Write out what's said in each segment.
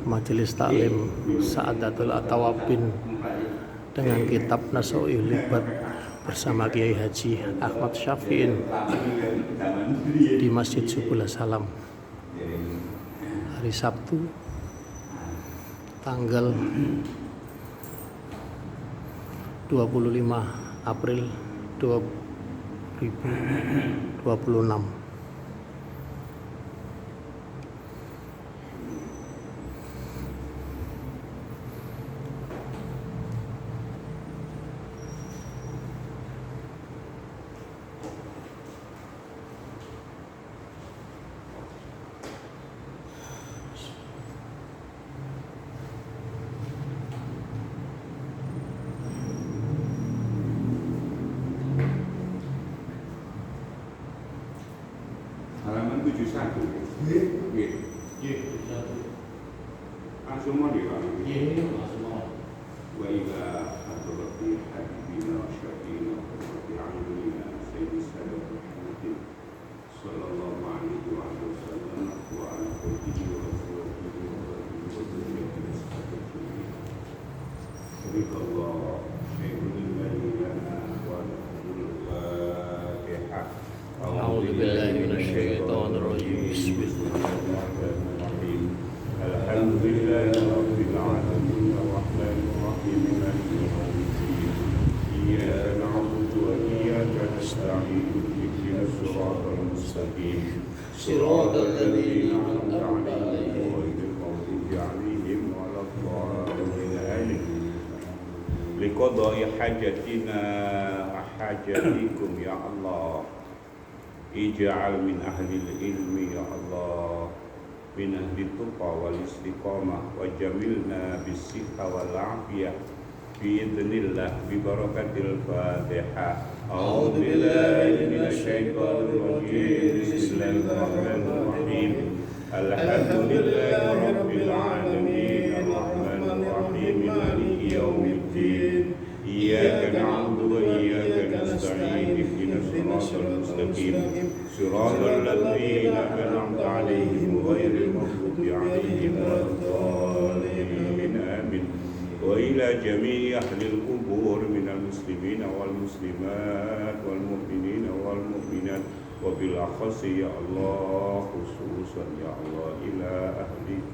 Majelis Taklim Sa'adatul Atawabin dengan kitab Nasoihul Libat bersama Kiai Haji Ahmad Syafi'in di Masjid Subul Salam hari Sabtu tanggal 25 April 2026. Halaman 71. Nggih. Langsung mau di Pak. Wa ila hadrati habibina wa syafiina wa qurrati a'yunina sayyidi sadat Muhammadin sallallahu alaihi wa sallam wa ala alihi wa sahbihi wa dzurriyyatihi as-salihin. Subhanallah syaikhul lana wa al-Fatihah. A'udzu billahi minasyaitonir rajim. Bismillahirrahmanirrahim. Alhamdulillahi rabbil alamin arrahmanir rahim maliki yaumiddin. Iyyaka na'budu wa iyyaka nasta'in. Ihdinas siratal mustaqim. Siratal ladzina an'amta 'alaihim ghairil maghdubi 'alaihim waladdallin. Liqada'i hajatina wa hajatikum ya Allah. Ij'al min ahli ilmi ya Allah, min ahli tuqa wal istiqamah, wa jamilna bis-sihha wal afiyah bi idznillah bi barakatil Fatihah. A'udzu billahi minasy syaithanir rajim. Bismillahirrahmanirrahim. Alhamdulillahi rabbil alamin arrahmanir rahim maliki yaumiddin. Iyyaka na'budu wa iyyaka nasta'in. Ihdinas siratal mustaqim. Siratal ladzina an'amta 'alaihim ghairil maghdubi 'alaihim waladdallin. Amin. Wa ila jami'i ahlil qubur minal muslimina wal muslimat wal mu'minina wal mu'minat wa bil akhasi ya Allah khususan ya Allah ila ahli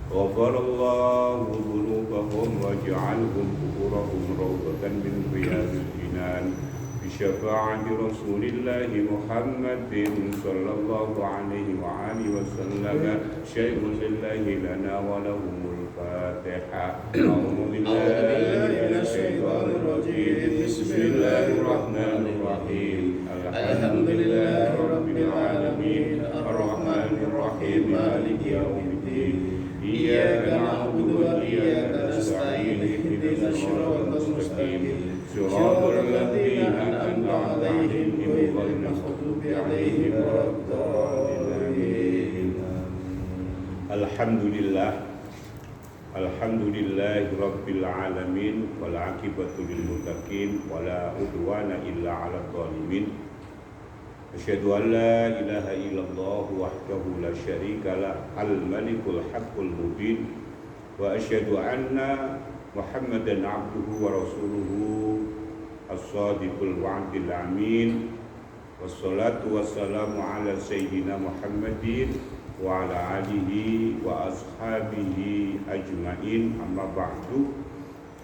ghafarallahu dhunubahum waj'alhum quburahum rawdatan min riyadil jinan bi syafa'ati Rasulillahi Muhammadin sallallahu alaihi wa alihi wasallam. Syai'un lillahi lana wa lahumul Fatihah. A'udzu billahi minasy syaithanir rajim. Bismillahirrahmanirrahim. Alhamdulillahi rabbil alamin arrahmanir rahim maliki yaumiddin. Iyyaka na'budu wa iyyaka nasta'in. Ihdinas siratal mustaqim. Siratal ladzina an'amta 'alaihim ghairil maghdubi 'alaihim waladdallin. Alhamdulillahi rabbil alamin wal 'aqibatu lil muttaqin wala udwana illa 'alal zalimin. Asyhadu an la ilaha illallah wahdahu la syarika lah al-malikul haqqul mubin wa asyhadu anna Muhammadan abduhu wa rasuluhu as-sadiqul wa'dil amin. Wassalatu wassalamu ala sayyidina Muhammadin wa ala alihi wa ashabihi ajmain, amma ba'du.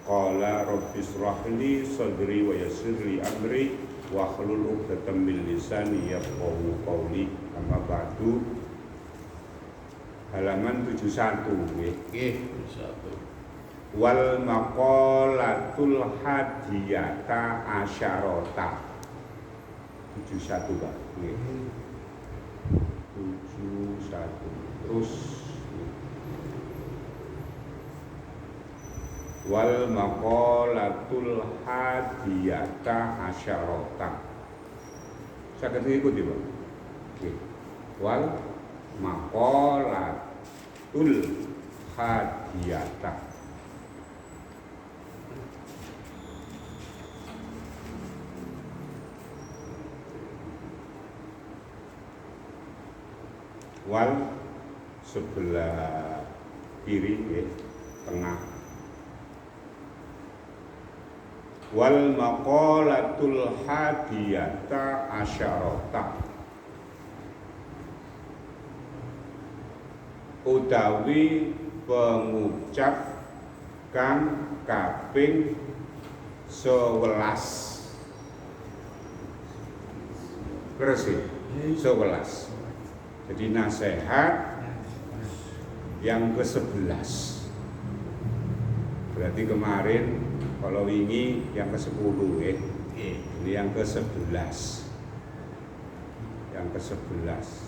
Qala rabbi israh li sadri wa yassir li amri wa hlul 'uqdatam min lisani yafqahu qawli, amma ba'du. Halaman 71 nggih. 71. Wal maqalatul hadiyata asyarata. 71 Pak. Nggih. 71. Terus wal maqalatul hadiyata asyarata. Saged ngikuti, Pak. Nggih. Wal maqalatul hadiyata. Wal sebelah kiri ya, tengah. Wal maqalatul hadiyata asyarata utawi pengucap kang kaping 11. Bersih 11. Jadi nasihat yang ke-11. Berarti kemarin kalau wingi yang ke-10 ya. Ini yang ke-11. Yang ke-11.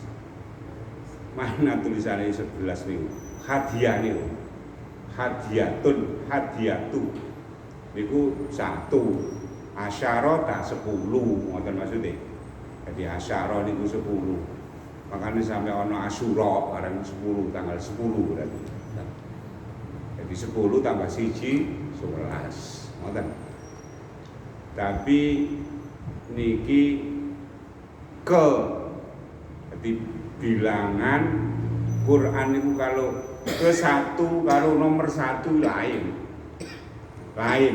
Mana tulisannya 11 nih? Hadiah nih. Hadiyatun, hadiyatu. Niku 1. Asyarata 10, ngoten maksudnya. Jadi asyara niku 10. Makanya sampai ono Asyura barang 10 tanggal 10 berarti. Jadi 10 tambah 1 11. Ngoten. Tapi niki ke jadi bilangan Quran itu kalau ke-1 kalau nomor 1 lain. Kaya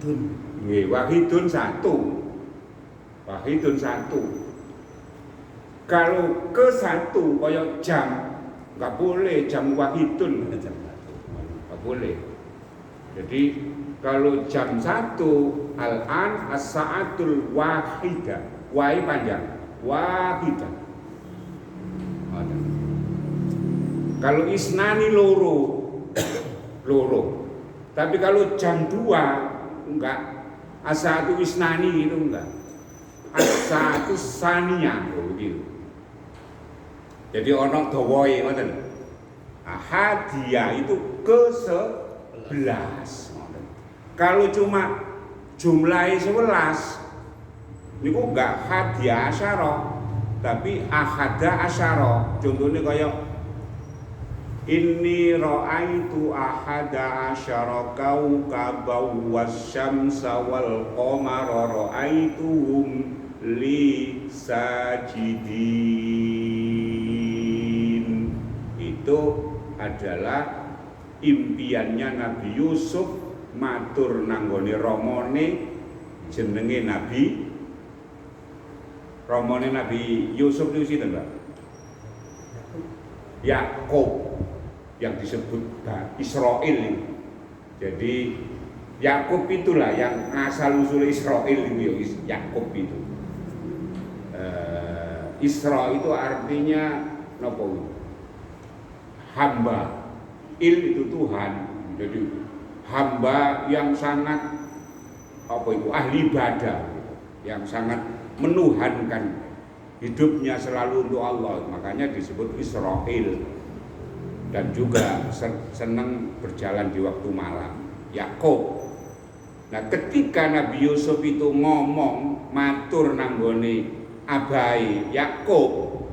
Wahidun 1. Wahidun 1. Kalau ke-1 kaya jam enggak boleh jam wahidun. Enggak boleh. Jadi kalau jam 1 al-an as-sa'atul wahidah. Wahai panjang. Wahidah. Kalau isnani loro. Tapi kalau jam 2 enggak. As-sa'atu isnani itu enggak. As-sa'atu saniyah begitu. Jadi ono dawae ngoten. Hadiah itu ke-11. Kalau cuma jumlahnya 11 niku enggak hadiah asyara, tapi ahada asyara. Contohnya kayak inni ra'aitu ahada asyara kaukaban wasyamsa wal qamara ra'aituhum li sajidin. Itu adalah impiannya Nabi Yusuf matur nanggone romone jenenge romone Nabi Yusuf itu sinten, Pak? Yakub, yang disebut Israel. Jadi Yakub itulah yang asal usul Israel itu, Yakub itu. Isra itu artinya nopo? Hamba. Il itu Tuhan. Jadi hamba yang sangat ahli ibadah, yang sangat menuhankan hidupnya selalu untuk Allah. Makanya disebut Israel. Dan juga senang berjalan di waktu malam. Yakub. Nah, ketika Nabi Yusuf itu ngomong matur nanggone abai Yakub,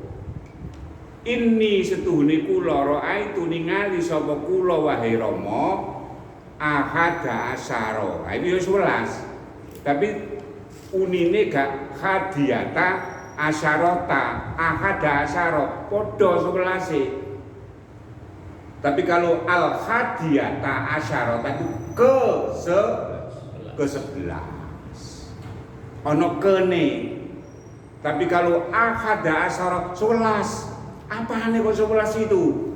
inni setuhuni kula ra'aitu ningali sapa kula wahai Rama ahada asyara. Ini 11. Tapi unine gak hadiyata asyarata, ahada asyara padha 11. Tapi kalau al hadiyata asyarata itu ke-11. Ono kene. Tapi kalau ahada asyara 11. Apane kok 11 itu?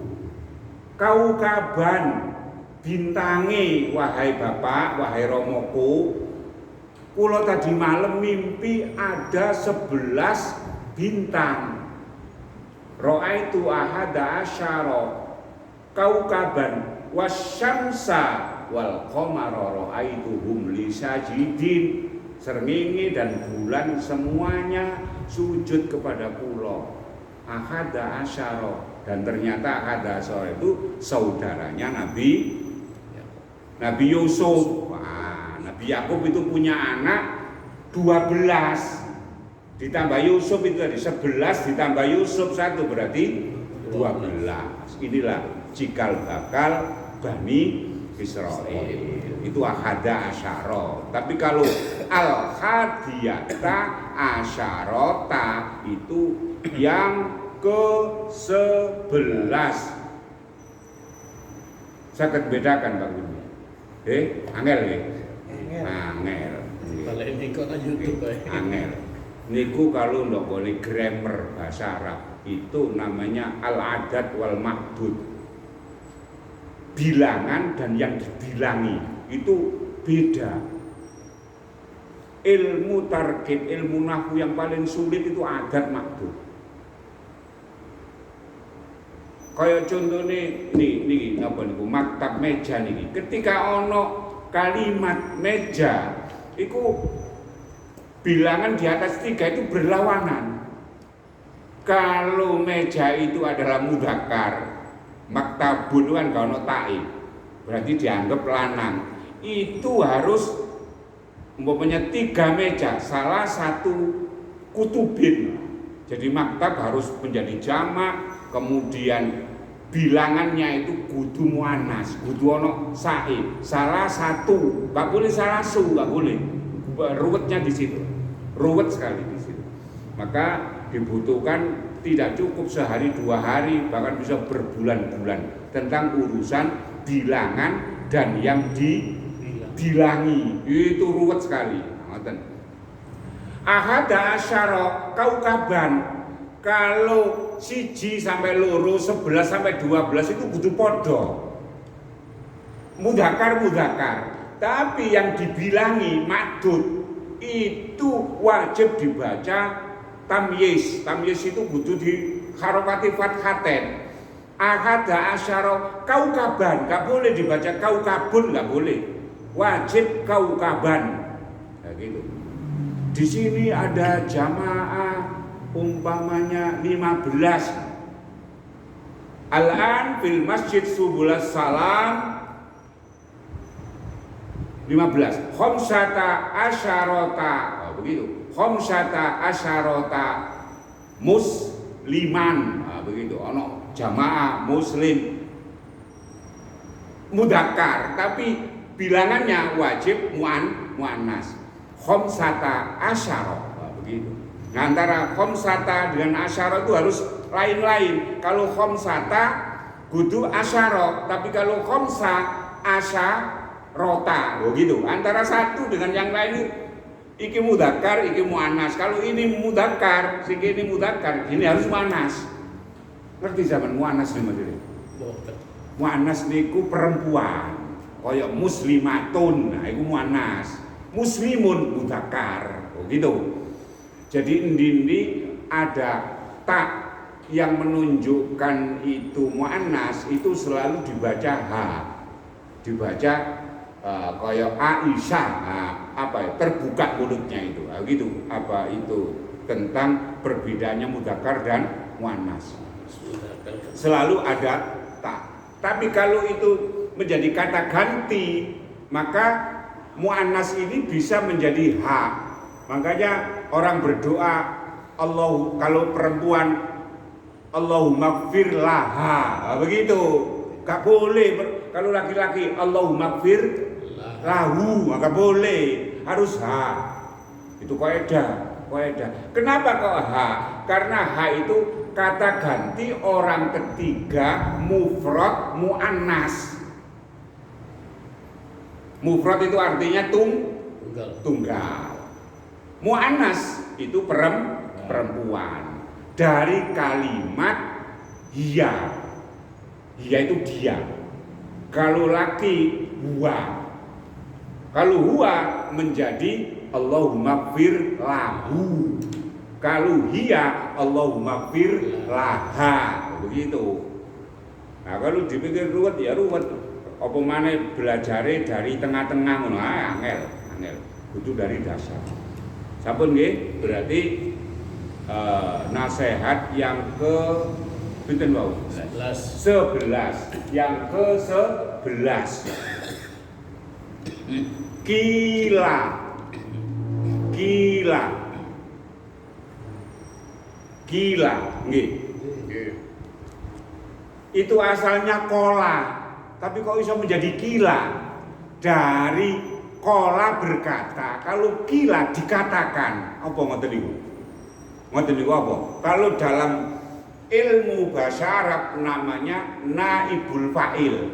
Kaukaban bintangi wahai bapak, wahai romoku. Kula tadi malam mimpi ada 11 bintang. Ra'aitu ahada asyara kaukaban wasyamsa wal qamara ra'aituhum li sajidin. Srengenge dan bulan semuanya sujud kepada kula. Ahada asyara, dan ternyata ahada asyara itu saudaranya Nabi Yusuf. Wah, Nabi Yakub itu punya anak 12 ditambah Yusuf itu tadi 11 ditambah Yusuf 1 berarti 12. Inilah cikal bakal Bani Israil. Itu ahada asyara. Tapi kalau al-hadiyata asyarota itu yang ke-11. Saged bedakan Pak Guru. Angel nggih. Angel. Balik dikon nang YouTube bae. Angel. Niku kalau ndak boleh grammar bahasa Arab itu namanya al-adat wal ma'dud. Bilangan dan yang dibilangi itu beda. Ilmu tarkib, ilmu nahwu yang paling sulit itu adat ma'dud. Kaya contohnya nih napa niku maktab meja niki. Ketika ono kalimat meja iku bilangan di atas 3 itu berlawanan. Kalau meja itu adalah mudzakkar, maktabun kan gak ono ta'i, berarti dianggap lanang. Itu harus umpamanya 3 meja, salah satu kutubin. Jadi maktab harus menjadi jamak, kemudian bilangannya itu kudu muannas, kudu ono sa'i, salah satu, gak boleh salah su, gak boleh. Ruwetnya di situ, ruwet sekali di situ. Maka dibutuhkan tidak cukup sehari 2 hari, bahkan bisa berbulan-bulan tentang urusan bilangan dan yang dibilangi. Itu ruwet sekali. Ahada asyara kaukaban. Kalau 1 sampai 2, 11 sampai 12 itu kudu podo. Mudzakkar. Tapi yang dibilangi ma'dud itu wajib dibaca tamyiz. Tamyiz itu kudu di harokati fathaten. Ahada asyara kaukaban, gak boleh dibaca kaukabun, gak boleh. Wajib kaukaban. Nah, gitu. Di sini ada jamaah umpamanya 15. Al-an fil masjid subulas salam 15. Khamsata asyarota, begitu. Khamsata asyarota musliman, begitu. Ono jamaah muslim mudzakkar, tapi bilangannya wajib muannas. Khamsata asyara, begitu. Nah, antara khamsata dengan asyara itu harus lain-lain. Kalau khamsata kudu asyara, tapi kalau khamsa asyarota, begitu. Antara satu dengan yang lain iki mudzakkar, iki muannas. Kalau ini mudzakkar, ini mudzakkar, ini harus muannas. Ngerti zaman muannas nih Mas? Muannas niku perempuan, kaya muslimatun, nah iku muannas. Muslimun mudzakkar, begitu. Jadi endi ada tak yang menunjukkan itu muannas itu selalu dibaca ha, dibaca kayak Aisyah, terbuka mulutnya itu, gitu. Apa itu tentang perbedaannya mudzakkar dan muannas. Selalu ada tak. Tapi kalau itu menjadi kata ganti, maka muannas ini bisa menjadi ha. Makanya orang berdoa Allah, kalau perempuan Allahumma gfir laha, begitu. Gak boleh kalau laki-laki Allahumma gfir lahu, maka boleh, harus ha. Itu kaidah. Kenapa kok ha? Karena ha itu kata ganti orang ketiga mufrad muannas. Mufrad itu artinya tunggal. Muannas itu perempuan. Dari kalimat hiya. Hiya itu dia. Kalau laki huwa. Kalau huwa menjadi Allahumma gfir lahu. Kalau hiya Allahumma gfir laha. Begitu. Nah, kalau dipikir ruwet ya ruwet. Apa maneh belajare dari tengah-tengah ngono, angel. Itu dari dasar. Sampun nggih, berarti nasihat yang ke pinten wau? 11. Yang ke-11. Kila, nggih. Itu asalnya kola. tapi kok bisa menjadi kila? Dari kola berkata, kalau kila dikatakan, apa ngoten niku? Ngoten niku apa? Kalau dalam ilmu bahasa Arab namanya naibul fa'il.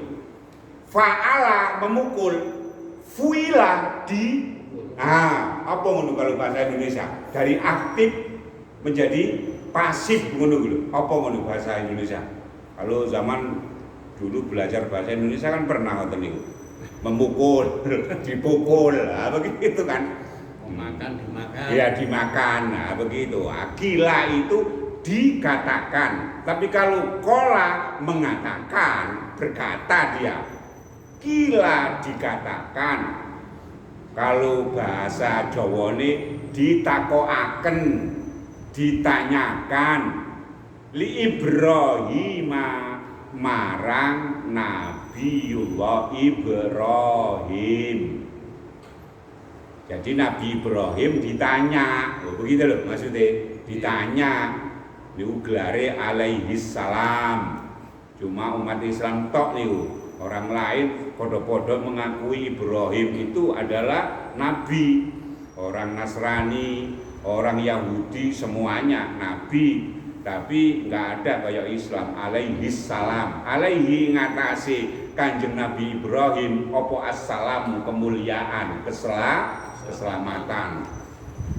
Fa'ala memukul, fuila di apa ngono kalau bahasa Indonesia? Dari aktif menjadi pasif ngono lho. Apa ngono bahasa Indonesia? Kalau zaman dulu belajar bahasa Indonesia kan pernah ngoten niku. Memukul, dipukul, begitu kan? Makan dimakan. Ya dimakan, begitu. Kila itu dikatakan, tapi kalau kola mengatakan, berkata dia. Kila dikatakan. Kalau bahasa Jawa ini ditakoaken, ditanyakan. Li Ibrahim marang Nabiullah Ibrahim. Jadi Nabi Ibrahim ditanya, begitu loh maksudnya, ditanya. Niku gelare alaihi salam. Cuma umat Islam tok niku. Orang lain podo-podo mengakui Ibrahim itu adalah nabi. Orang Nasrani, orang Yahudi semuanya nabi. Tapi nggak ada kayak Islam alaihi salam. Alaihi ngatasi Kanjeng Nabi Ibrahim opo assalamu kemuliaan, keselamatan.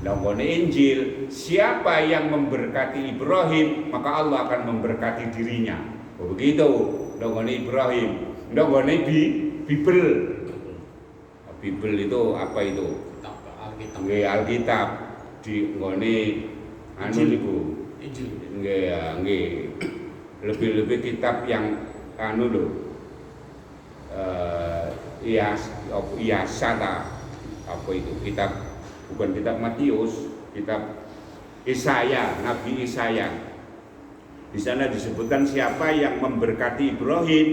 Nggone Injil, siapa yang memberkati Ibrahim, maka Allah akan memberkati dirinya. Begitu nggone Ibrahim. Nggone Bible. Bible itu apa itu? Alkitab. Alkitab di nggone anu niku. Injil. Nggih. Lebih-lebih kitab yang anu lho. Apa itu? Kitab bukan kitab Matius, kitab Yesaya, Nabi Yesaya. Di sana disebutkan siapa yang memberkati Ibrahim,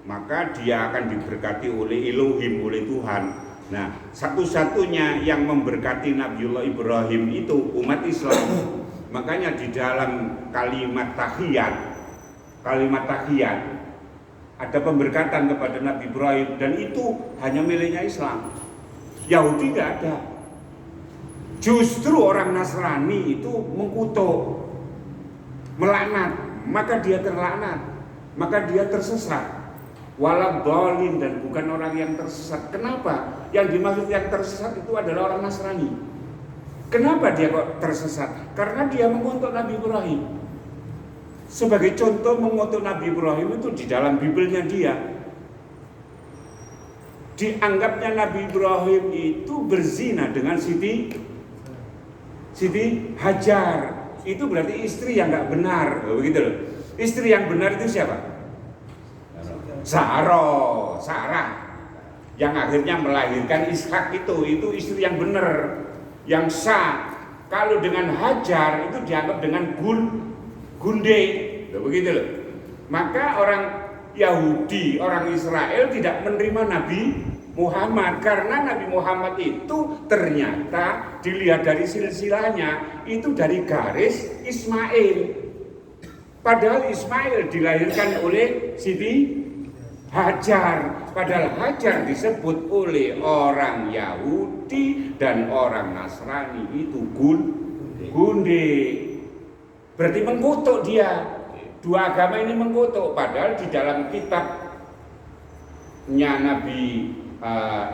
maka dia akan diberkati oleh Elohim, oleh Tuhan. Nah, satu-satunya yang memberkati Nabiullah Ibrahim itu umat Islam. Makanya di dalam kalimat tahiyat ada pemberkatan kepada Nabi Ibrahim, dan itu hanya miliknya Islam. Yahudi tidak ada. Justru orang Nasrani itu mengkutuk, melaknat, maka dia terlaknat, maka dia tersesat. Waladhdallin, dan bukan orang yang tersesat. Kenapa? Yang dimaksud yang tersesat itu adalah orang Nasrani. Kenapa dia kok tersesat? Karena dia mengutuk Nabi Ibrahim. Sebagai contoh mengutuk Nabi Ibrahim itu di dalam Bibelnya dia. Dianggapnya Nabi Ibrahim itu berzina dengan Siti Hajar. Itu berarti istri yang nggak benar, begitu loh. Istri yang benar itu siapa? Sarah, yang akhirnya melahirkan Ishak itu istri yang benar, yang sah. Kalau dengan Hajar itu dianggap dengan gunde, begitu loh. Maka orang Yahudi, orang Israel tidak menerima Nabi Muhammad karena Nabi Muhammad itu ternyata dilihat dari silsilahnya itu dari garis Ismail. Padahal Ismail dilahirkan oleh Siti Hajar. Padahal Hajar disebut oleh orang Yahudi dan orang Nasrani itu gunde. Berarti mengkutuk dia. Dua agama ini mengkutuk. Padahal di dalam kitabnya Nabi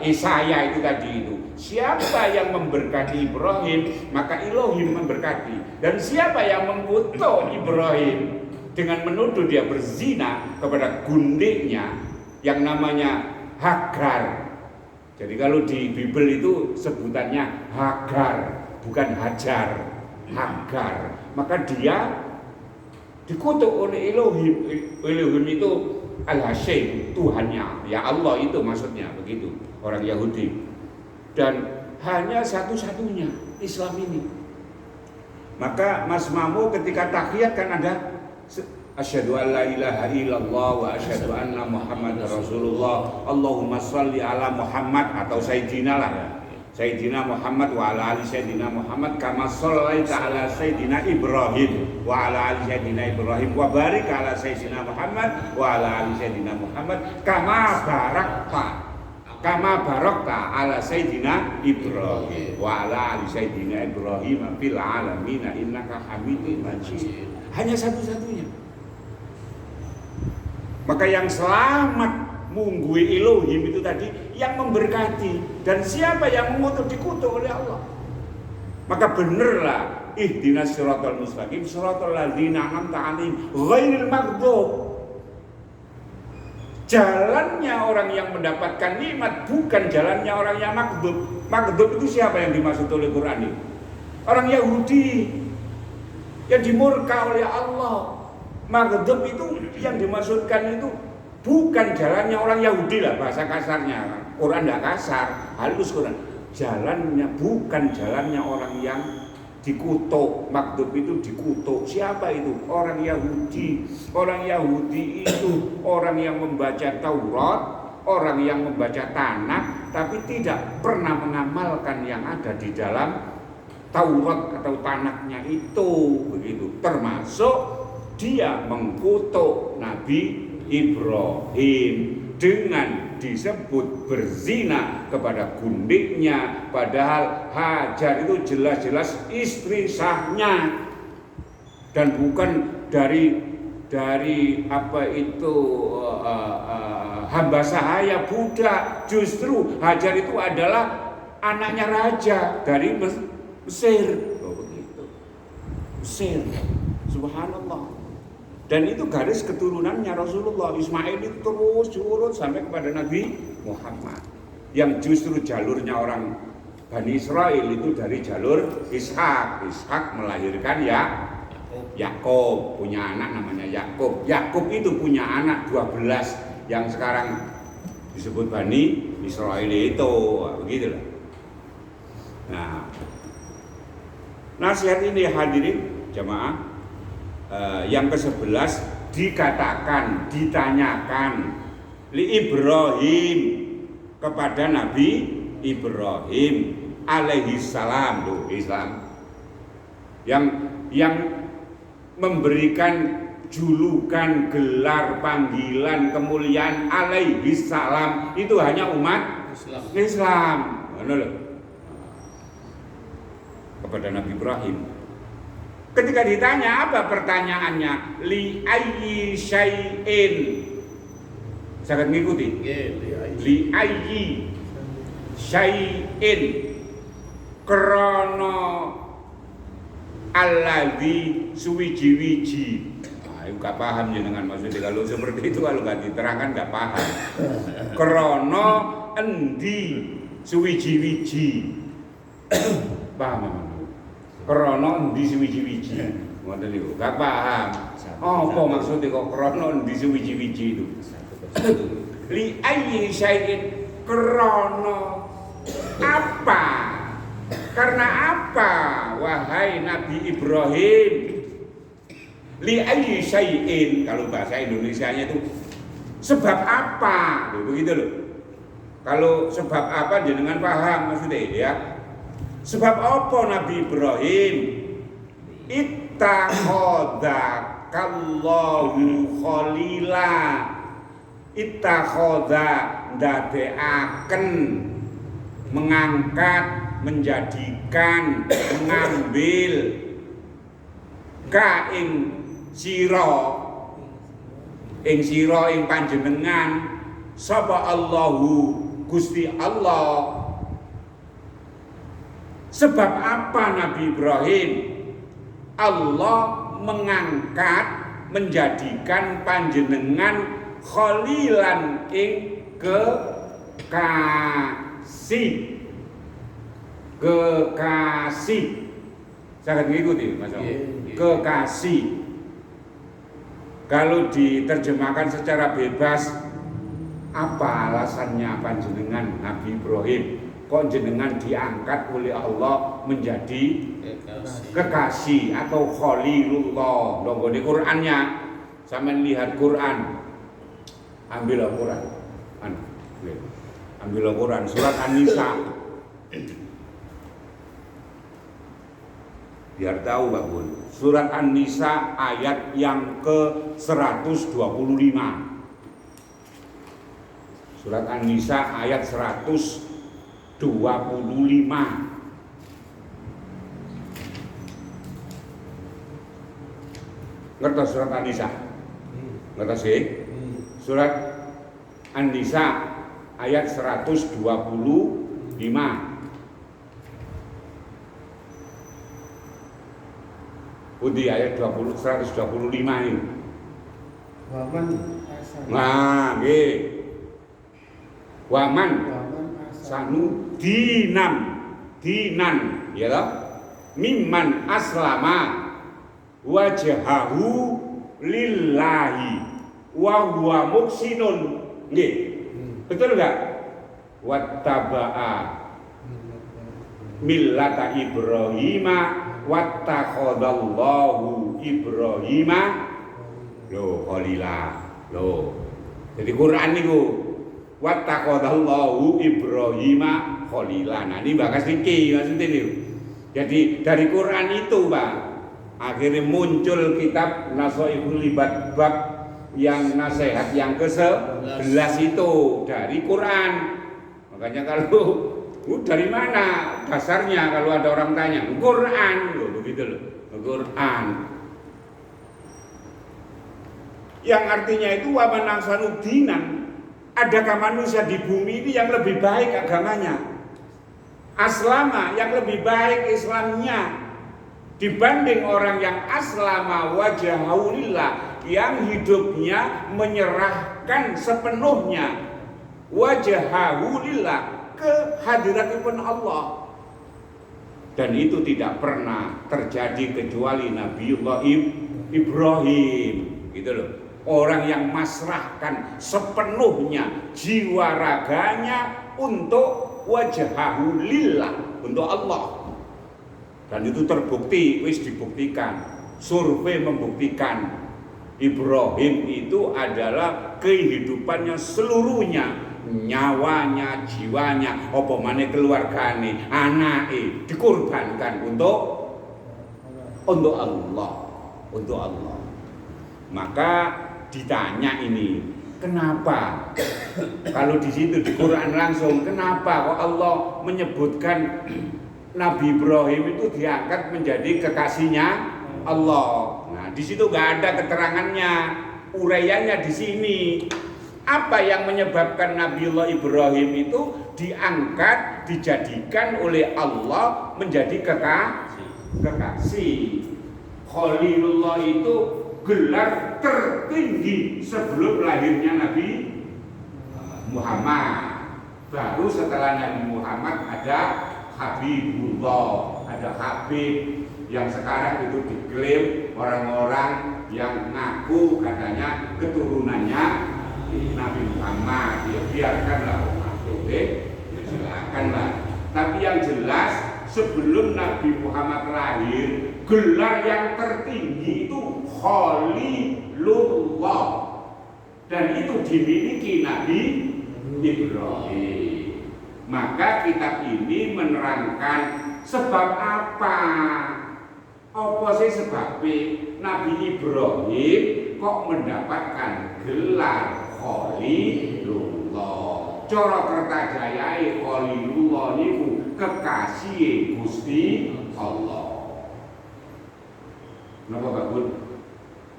Yesaya itu tadi itu, siapa yang memberkati Ibrahim maka Elohim memberkati, dan siapa yang mengutuk Ibrahim dengan menuduh dia berzina kepada gundenya yang namanya Hagar. Jadi kalau di Bible itu sebutannya Hagar, bukan Hajar, Hagar. Maka dia dikutuk oleh Elohim. Elohim itu Al-Hasyim, Tuhannya, ya Allah itu maksudnya, begitu orang Yahudi. Dan hanya satu-satunya Islam ini. Maka Mas Mamo ketika tahiyat kan ada asyhadu an la ilaha illallah wa asyhadu anna Muhammadar Rasulullah, Allahumma sholli ala Muhammad atau Sayyidina lah. Sayyidina Muhammad wa ala ali Sayyidina Muhammad kama shallaita ala Sayyidina Ibrahim wa ala ali Sayyidina Ibrahim wa barik ala Sayyidina Muhammad wa ala ali Sayyidina Muhammad kama barakta ala Sayyidina Ibrahim wa ala ali Sayyidina Ibrahim fil alamin innaka Hamidum Majid. Hanya satu-satunya. Maka yang selamat munggui Elohim itu tadi yang memberkati, dan siapa yang mengutuk dikutuk oleh Allah. Maka benerlah ihdinas siratal mustaqim siratal ladzina an'amta 'alaihim ghairil maghdub. Jalannya orang yang mendapatkan nikmat bukan jalannya orang yang maghdub. Maghdub itu siapa yang dimaksud oleh Quran ini? Orang Yahudi yang dimurka oleh Allah. Maghdub itu yang dimaksudkan itu bukan jalannya orang Yahudi lah, bahasa kasarnya. Quran tidak kasar, halus Quran. Jalannya bukan jalannya orang yang dikutuk. Maghdub itu dikutuk. Siapa itu? Orang Yahudi. Orang Yahudi itu orang yang membaca Taurat, orang yang membaca Tanakh, tapi tidak pernah mengamalkan yang ada di dalam Taurat atau Tanakhnya itu. Begitu. Termasuk dia mengkutuk Nabi Ibrahim dengan disebut berzina kepada gundiknya, padahal Hajar itu jelas-jelas istri sahnya dan bukan dari apa itu hamba sahaya budak. Justru Hajar itu adalah anaknya raja dari Mesir. Begitu. Mesir. Subhanallah. Dan itu garis keturunannya Rasulullah. Ismail itu terus diurut sampai kepada Nabi Muhammad. Yang justru jalurnya orang Bani Israel itu dari jalur Ishak. Ishak melahirkan Yakub, punya anak namanya Yakub. Yakub itu punya anak 12 yang sekarang disebut Bani Israel itu. Begitulah. Nah, nasihat ini hadirin jamaah. Yang ke-11 dikatakan, ditanyakan li Ibrahim kepada Nabi Ibrahim alaihi salam, tuh Islam yang memberikan julukan, gelar, panggilan, kemuliaan alaihi salam itu hanya umat Islam. Kepada Nabi Ibrahim. Ketika ditanya apa pertanyaannya, li ayyi syai'in, sangat mengikuti. Li ayyi syai'in krana alladzi suwiji-wiji. Gak paham jenengan maksudnya kalau seperti itu, kalau gak diterangkan gak paham. Krana endi suwiji-wiji. Paham? Krono endi suwiji-wiji. Ngoten niku, gak paham. Apa maksudnya kok krono endi suwiji-wiji itu? Li ayyi syai'in, krono apa? Karena apa wahai Nabi Ibrahim? Li ayyi syai'in, kalau bahasa Indonesianya itu sebab apa? Begitu loh. Kalau sebab apa jenengan paham maksudnya ya. Sebab apa Nabi Ibrahim ittakhadhakallahu khalila, ittakhadha ndadeaken, mengangkat, menjadikan, mengambil ka ing sira ing panjenengan sapa Allahu Gusti Allah. Sebab apa Nabi Ibrahim? Allah mengangkat, menjadikan panjenengan khalilan ing kekasih. Sangat mengikuti Mas. Kekasih. Kalau diterjemahkan secara bebas, apa alasannya panjenengan Nabi Ibrahim kok jenengan diangkat oleh Allah menjadi kekasih atau khalilullah? Lho di Qur'annya, sampean lihat Quran. Ambil Quran. Ambil Quran surat An-Nisa Biar tahu Pak Bun. Surat An-Nisa ayat yang ke-125. Surat An-Nisa ayat 125. Ngertos surat An-Nisa? Ngertos sih? Surat An-Nisa ayat 125. Budi ayat 125 ini. Waman asal. Nah, nggih. Waman sanu dinan, ya toh? Mimman aslama wajhahu lillahi wa huwa muhsinun. Nggih. Betul enggak? Wattaba'a millata Ibrahima wattakhadallahu Ibrahima khalila. Jadi Quran niku wattakhadallahu Ibrahima khalila. Nah, ini bakas niki maksudnya niku. Jadi dari Quran itu, Pak, akhirnya muncul kitab Nasaihul Libat bab yang nasihat yang ke-11 itu dari Quran. Makanya kalau dari mana dasarnya kalau ada orang tanya? Quran, begitu loh, Quran. Yang artinya itu wa man ahsanu dinan. Adakah manusia di bumi ini yang lebih baik agamanya? Aslama yang lebih baik Islamnya dibanding orang yang aslama wajhahu lillah, yang hidupnya menyerahkan sepenuhnya wajhahu lillah kehadiratipun Allah. Dan itu tidak pernah terjadi kecuali Nabiullah Ibrahim, gitu loh. Orang yang masrahkan sepenuhnya jiwa raganya untuk wajhahu lillah, untuk Allah. Dan itu terbukti, wis dibuktikan. Survei membuktikan Ibrahim itu adalah kehidupannya seluruhnya, nyawanya, jiwanya, apa maneh keluargane, anake dikorbankan untuk Allah, untuk Allah. Maka ditanya ini, kenapa? Kalau di situ di Quran langsung, kenapa kok Allah menyebutkan Nabi Ibrahim itu diangkat menjadi kekasihnya Allah? Nah, di situ nggak ada keterangannya, uraiannya di sini. Apa yang menyebabkan Nabiullah Ibrahim itu diangkat, dijadikan oleh Allah menjadi kekasih? Khalilullah itu gelar tertinggi sebelum lahirnya Nabi Muhammad. Baru setelah Nabi Muhammad ada Habibullah, ada Habib, yang sekarang itu diklaim orang-orang yang ngaku katanya keturunannya Nabi Muhammad. Ya biarkanlah makhluk, ya silakanlah. Tapi yang jelas sebelum Nabi Muhammad lahir, gelar yang tertinggi itu Khalilullah, dan itu dimiliki Nabi Ibrahim. Maka kitab ini menerangkan sebab apa? Apa sih sebabnya Nabi Ibrahim kok mendapatkan gelar Khalilullah? Cara Kertajayai Khalilullah niku kekasih Gusti Allah. Napa Pak Bun?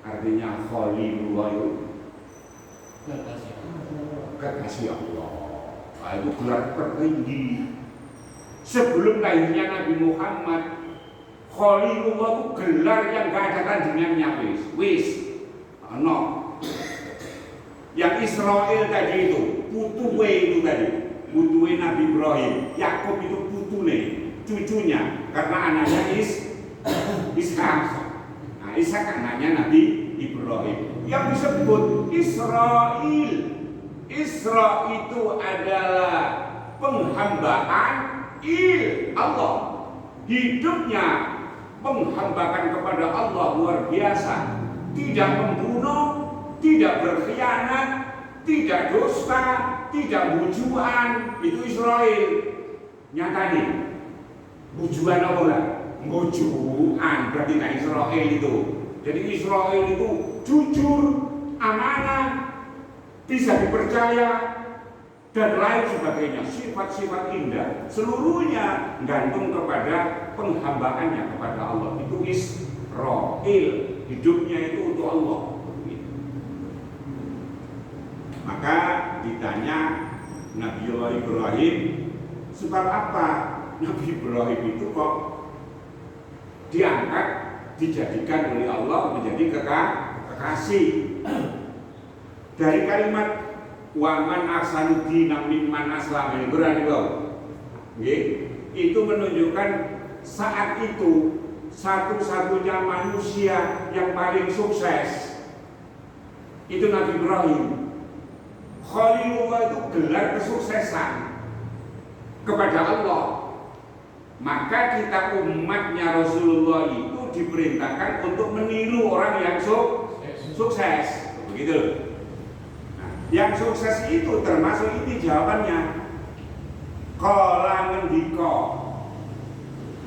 Artinya Khalilullah itu kekasih Allah. Itu gelar tertinggi. Sebelum lahirnya Nabi Muhammad, Khalilullah itu gelar yang gak ada tandingannya. Wis no. Yang Israel tadi itu, putuwe itu tadi, putuwe Nabi Ibrahim. Yakub itu putune, cucunya, karena anaknya Ishak. Nah, Ishak anaknya Nabi Ibrahim. Yang disebut Israel. Isra itu adalah penghambaan Allah. Hidupnya menghambakan kepada Allah luar biasa. Tidak membunuh, tidak berkhianat, tidak dusta, tidak bujuan. Itu Israel. Nyatanya bujuan apa enggak? ngojuan berarti nah Israel itu. Jadi Israel itu jujur, amanah, bisa dipercaya dan lain sebagainya. Sifat-sifat indah seluruhnya gantung kepada penghambaannya kepada Allah. Itu Israel, hidupnya itu untuk Allah. Maka ditanya Nabiullah Ibrahim, sebab apa Nabi Ibrahim itu kok diangkat, dijadikan oleh Allah menjadi kekasih? Dari kalimat waman ahsanu dinan mimman aslama itu menunjukkan saat itu satu-satunya manusia yang paling sukses itu Nabi Ibrahim. Khalilullah itu gelar kesuksesan kepada Allah. Maka kita umatnya Rasulullah itu diperintahkan untuk meniru orang yang sukses. Begitu. Nah, yang sukses itu termasuk ini jawabannya. Qala ngendika.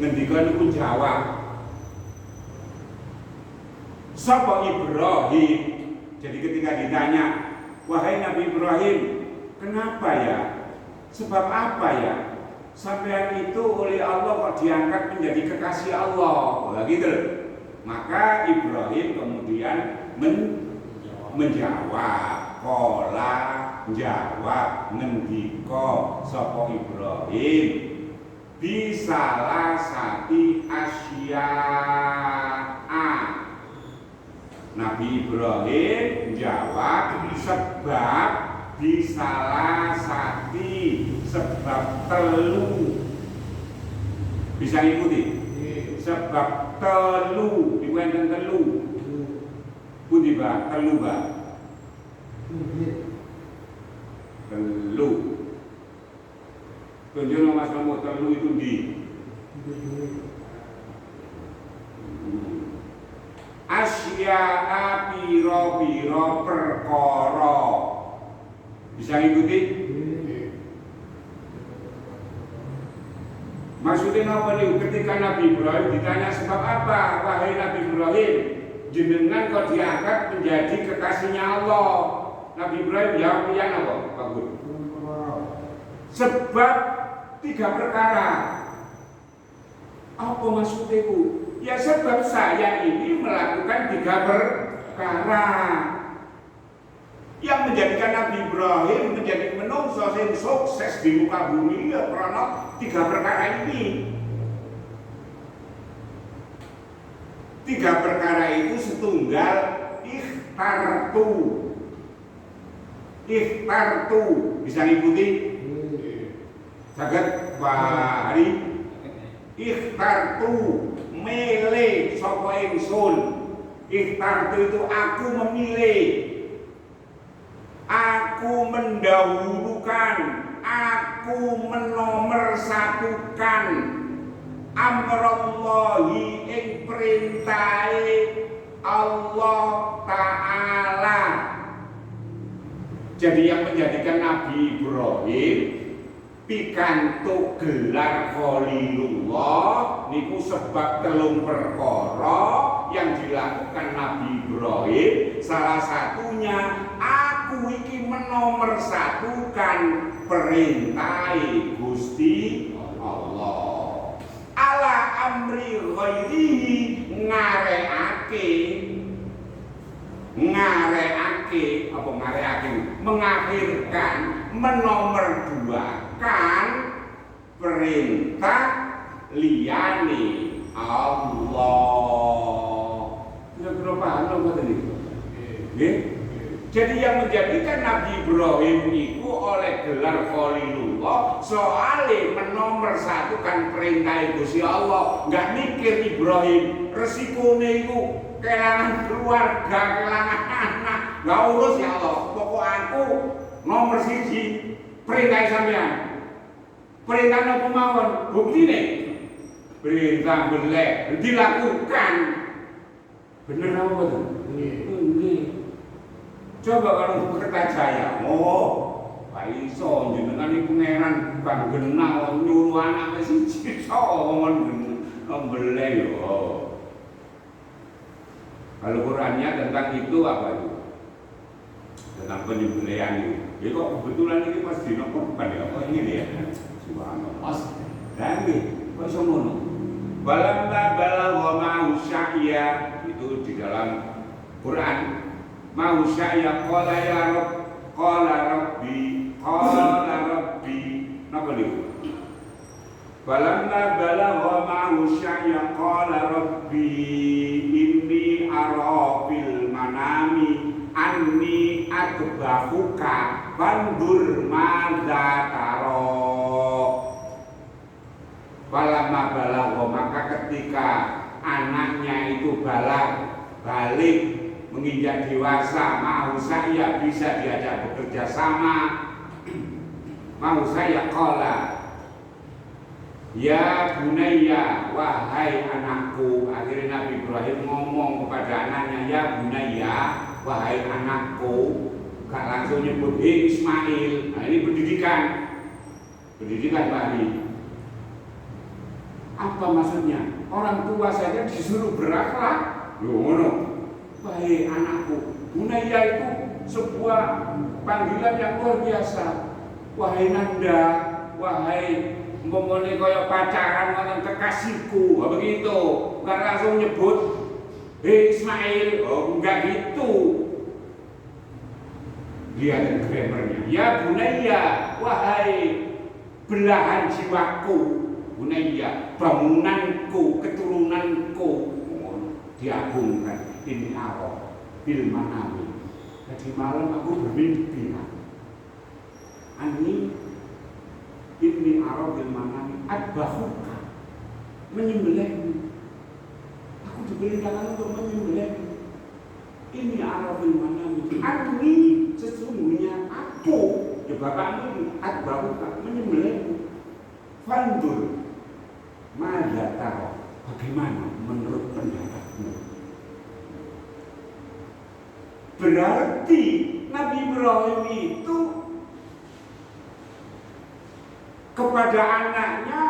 Ngendika niku jawab. Sapa Ibrahim? Jadi ketika ditanya, wahai Nabi Ibrahim, kenapa ya? Sebab apa ya? Sampean itu oleh Allah kok diangkat menjadi kekasih Allah. Begitu. Maka Ibrahim kemudian menjawab, qala jawab ngendika sapa Ibrahim bisalah sati asya'a. Nabi Ibrahim jawab sebab bisalah sati, sebab telu. Bisa ikuti? Sebab telu, dibuatkan telu. Pundi ba? Telu ba? Telu. Tunjukkan Mas kamu telu itu di asya'a piro-piro perkara. Bisa ngikuti? Maksudnya apa nih? Ketika Nabi Ibrahim ditanya sebab apa, wahai Nabi Ibrahim, jenengan kok diangkat menjadi kekasihnya Allah. Nabi Ibrahim jawab yang apa, Pak Gun? Sebab 3 perkara. Apa maksudnya itu? Ya sebab saya ini melakukan 3 perkara yang menjadikan Nabi Ibrahim menjadi menungso sing sukses di muka bumi ya karena 3 perkara ini. 3 perkara itu setunggal ikhtartu. Bisa ngikuti? Saged Pak Hari? Ikhtartu milih sapa ingsun. Ikhtartu itu aku memilih, aku mendahulukan, aku menomorsatukan amrallahi ing perintahe Allah Ta'ala. Jadi yang menjadikan Nabi Ibrahim pikantuk gelar Khalilullah niku sebab 3 perkara yang dilakukan Nabi Ibrahim. Salah satunya aku iki menomorsatukan perintah Gusti Allah. Ala amri ghairihi mengakhirkan, menomorduakan perintah liyane Allah. Kira-kira paham apa tadi? Nggih. Jadi yang menjadikan Nabi Ibrahim itu oleh gelar Khalilullah soalnya menomorsatukan perintah Gusti Allah. Enggak mikir Ibrahim resikonya itu kehilangan keluarga, kehilangan anak. Enggak urus ya Allah. Pokok aku nomor 1 perintah sampean. Perintah napa mawon? Buktine perintah boleh dilakukan. Bener apa betul? Nggih. Coba kalau Kertajaya, Pak iso jenengan iki pangeran Bang Genal nyuruh anak siji ngomong Membelai loh. Kalau Qurannya tentang itu apa itu? Tentang penyembelihan itu. Ya kok kebetulan ini pas dino korban ya? Oh ini ya? Subhanallah. Mas, Dan kok iso ngono? Balamma balagha ma'u sya'ya, itu di dalam Quran. Ma'u sya'ya qala ya Rabb, qala rabbi, napa niku? Balamma balagha ma'u sya'ya qala rabbi inni ara fil manami anni adbahuka fandur madza taro. Balamma balagha, maka ketika anaknya itu balik menginjak dewasa, mau saya bisa diajak bekerja sama, mau saya qala ya bunayya, wahai anakku. Akhirnya Nabi Ibrahim ngomong kepada anaknya, ya bunayya, wahai anakku. Gak langsung nyebut Ismail. Nah ini pendidikan Pak Ali. Apa maksudnya? Orang tua saja disuruh berakhlak. Loh ngono. Wahai anakku. Bunayya itu sebuah panggilan yang luar biasa. Wahai Nanda, wahai umpamane kaya pacaran wonten kekasihku, begitu. Enggak langsung nyebut Ismail, enggak gitu. Lihat grammarnya. Ya bunayya, wahai belahan jiwaku. Bunayya, bangunanku, keturunanku. Diagungkan. Ini arah bil manami. Tadi malam aku bermimpi. Ini arah bil manami adbahuka, menyembelihmu. Aku diperintahkan untuk menyembelihmu. Ini arah bil manami. Ani sesungguhnya aku, ya bapakmu ini adbahuka, menyembelihmu. Fandur madza taro, bagaimana menurut pendapatmu? Berarti Nabi Ibrahim itu kepada anaknya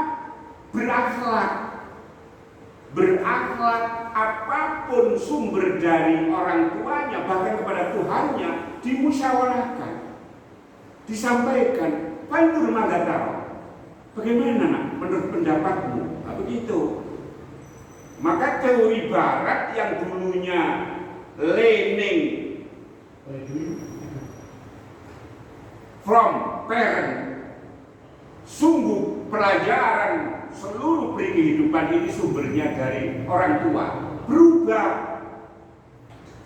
berakhlak apapun sumber dari orang tuanya, bahkan kepada Tuhannya dimusyawarahkan, disampaikan. Fandur madza taro, bagaimana nak menurut pendapatmu? Nah, begitu. Maka teori barat yang dulunya leaning from parent, sungguh pelajaran seluruh peri kehidupan ini sumbernya dari orang tua, berubah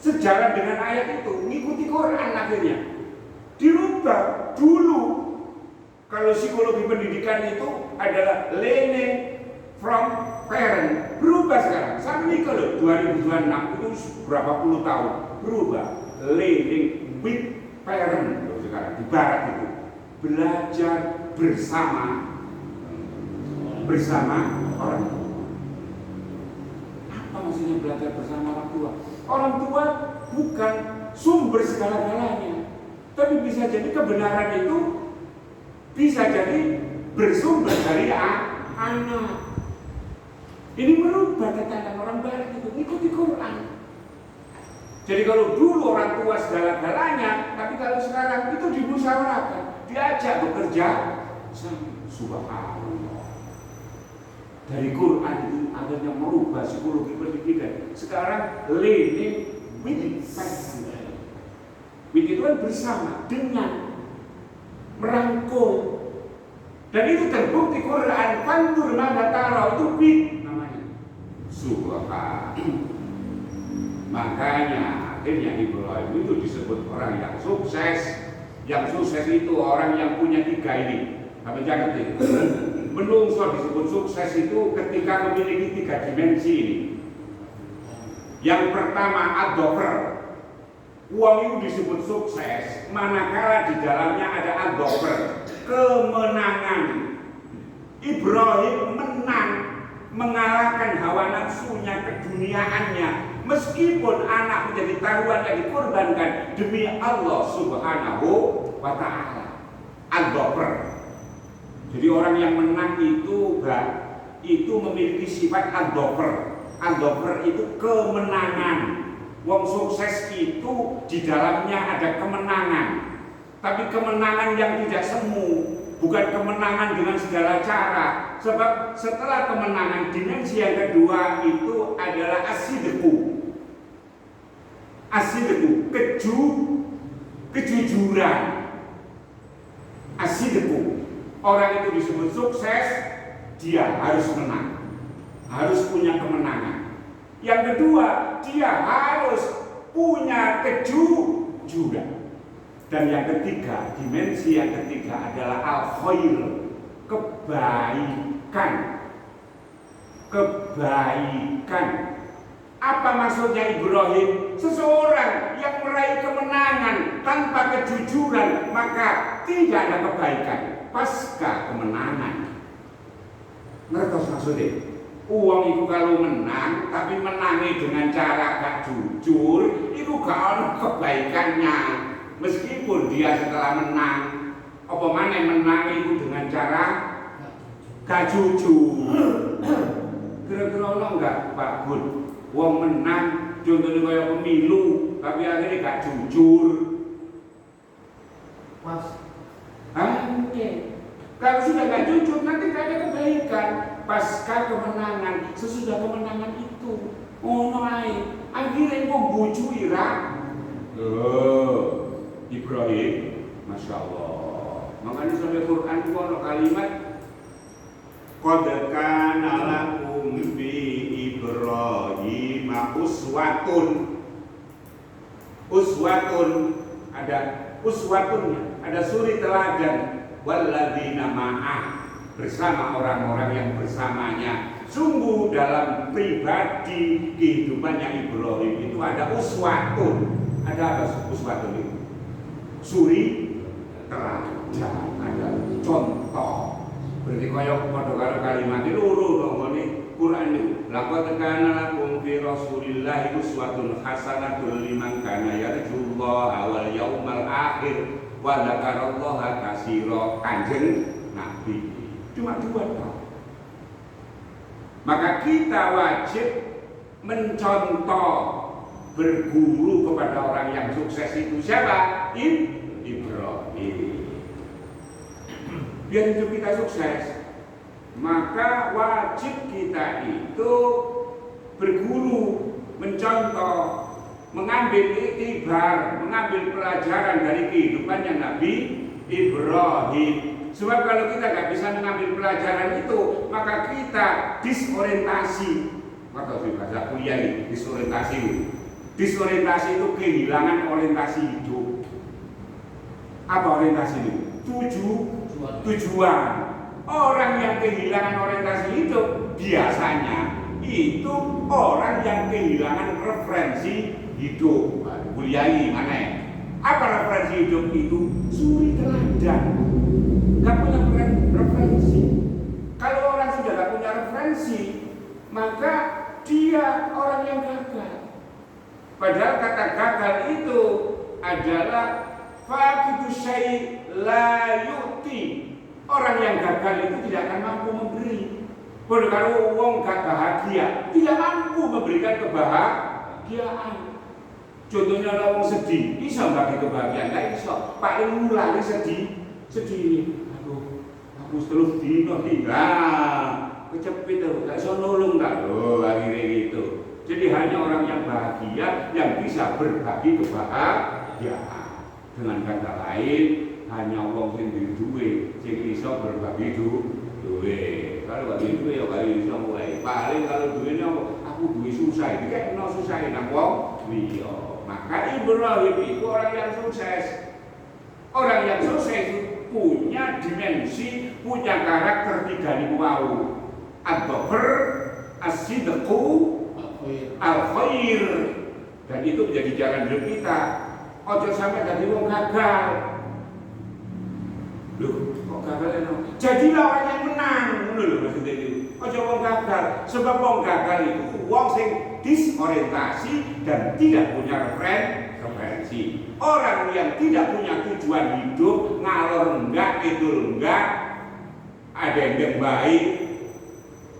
sejalan dengan ayat itu, mengikuti Quran. Akhirnya dirubah. Dulu kalau psikologi pendidikan itu adalah learning from parent, berubah sekarang. Sampai kalau 2026 itu berapa puluh tahun berubah, learning with parent. Sekarang di barat itu belajar bersama orang tua. Apa maksudnya belajar bersama orang tua? Orang tua bukan sumber segala-galanya, tapi bisa jadi kebenaran itu bisa jadi bersumber dari anak. Ini merubah tatanan orang barat itu, ikuti Quran. Jadi kalau dulu orang tua segala-galanya, tapi kalau sekarang itu dimusyawarahkan, diajak bekerja sama. Subhanallah. Dari Quran itu akhirnya merubah psikologi pendidikan. Sekarang learning with parent. With itu kan bersama, dengan, merangkul. Dan itu terbukti Quran. Fandur madza taro, itu with namanya. Subhanallah. Makanya akhirnya Ibrahim itu disebut orang yang sukses. Yang sukses itu orang yang punya tiga ini. Tapi jangan itu. Menungso disebut sukses itu ketika memiliki tiga dimensi ini. Yang pertama ad-dhafar. Uang itu disebut sukses manakala di dalamnya ada ad-dhafar, kemenangan. Ibrahim menang, mengalahkan hawa nafsunya, keduniaannya. Meskipun anak menjadi taruhan yang dikorbankan demi Allah Subhanahu wa ta'ala. Ad-dhafar. Jadi orang yang menang itu itu memiliki sifat ad-dhafar. Ad-dhafar itu kemenangan. Wong sukses itu di dalamnya ada kemenangan, tapi kemenangan yang tidak semu, bukan kemenangan dengan segala cara. Sebab setelah kemenangan, dimensi yang kedua itu adalah as-sidqu. As-sidqu, kejujuran. As-sidqu, orang itu disebut sukses, dia harus menang, harus punya kemenangan. Yang kedua, dia harus punya kejujuran. Dan yang ketiga, dimensi yang ketiga adalah al-khair, kebaikan. Kebaikan. Apa maksudnya Ibrahim? Seseorang yang meraih kemenangan tanpa kejujuran, maka tidak ada kebaikan pasca kemenangan. Ngertos maksudnya? Uang itu kalau menang, tapi menangi dengan cara gak jujur, itu gak ada kebaikannya. Meskipun dia setelah menang, apa mana menang itu dengan cara gak jujur. Kira-kira ono enggak Pak Bud? Uang menang, contohnya kayak pemilu, tapi akhirnya gak jujur. Mas, Kalau sudah gak jujur, nanti gak ada kebaikan. Pasca kemenangan, sesudah kemenangan itu, akhirnya kok bujui Ibrahim, Masya Allah. Makanya sampai Quran itu ada kalimat qad kana lakum fi Ibrahim uswatun. Uswatun, ada uswatunnya, ada suri teladan, walladzina ma'ah, bersama orang-orang yang bersamanya. Sungguh dalam pribadi kehidupannya Ibrahim itu ada uswatun. Ada apa uswatun itu? Suri teladan, ada contoh. Berarti kaya padha karo kalimat iki loro dong ngene Quran niku. Laqad kana lakum fi Rasulillah uswatun hasanatun liman kana yarjullaha wal yaumal akhir wa dzakarallaha katsira. Kanjeng Nabi cuma 2 tahun. Maka kita wajib mencontoh, berguru kepada orang yang sukses itu. Siapa? Ibrahim. Biar hidup kita sukses, maka wajib kita itu berguru, mencontoh, mengambil iktibar, mengambil pelajaran dari kehidupannya Nabi Ibrahim. Sebab kalau kita nggak bisa mengambil pelajaran itu, maka kita disorientasi. Atau di bahasa kuliah ini, disorientasi. Disorientasi itu kehilangan orientasi hidup. Apa orientasi itu? Tujuan. Orang yang kehilangan orientasi hidup biasanya itu orang yang kehilangan referensi hidup. Kuliahi mana? Apa referensi hidup itu? Suri teladan. Gak punya referensi. Kalau orang sudah gak punya referensi, maka dia orang yang gagal. Padahal kata gagal itu adalah faqidu syai' la yu'ti. Orang yang gagal itu tidak akan mampu memberi. Kalau wong gak bahagia, tidak mampu memberikan kebahagiaan. Contohnya orang sedih, bisa bagi kebahagiaan, gak bisa. Paling mulai sedih ini. Aku terus dino tinggal kecepit tuh, gak bisa nolong tak loh, akhirnya gitu. Jadi hanya orang yang bahagia yang bisa berbagi kebahagiaan. Dengan kata lain, hanya orang yang duwe yang bisa berbagi duwe. Kalau bagi duwe ya kali bisa mulai. Paling kalau duitnya aku duwe susah, ini kayak no susah nang wong liya. Maka Ibrahim itu orang yang sukses. Orang yang sukses itu punya dimensi, punya karakter 3 wau. Ad-dhafar, as-sidqu, al-khair. Dan itu menjadi jalan hidup kita. Ojo sampai tadi wong gagal. Loh, kok gagal ya? Jadilah orang yang menang. Loh, maksudnya itu. Ojo wong gagal. Sebab wong gagal itu wong sing disorientasi dan tidak punya referensi. Orang yang tidak punya tujuan hidup, ngalor enggak, kidul enggak, ada yang baik,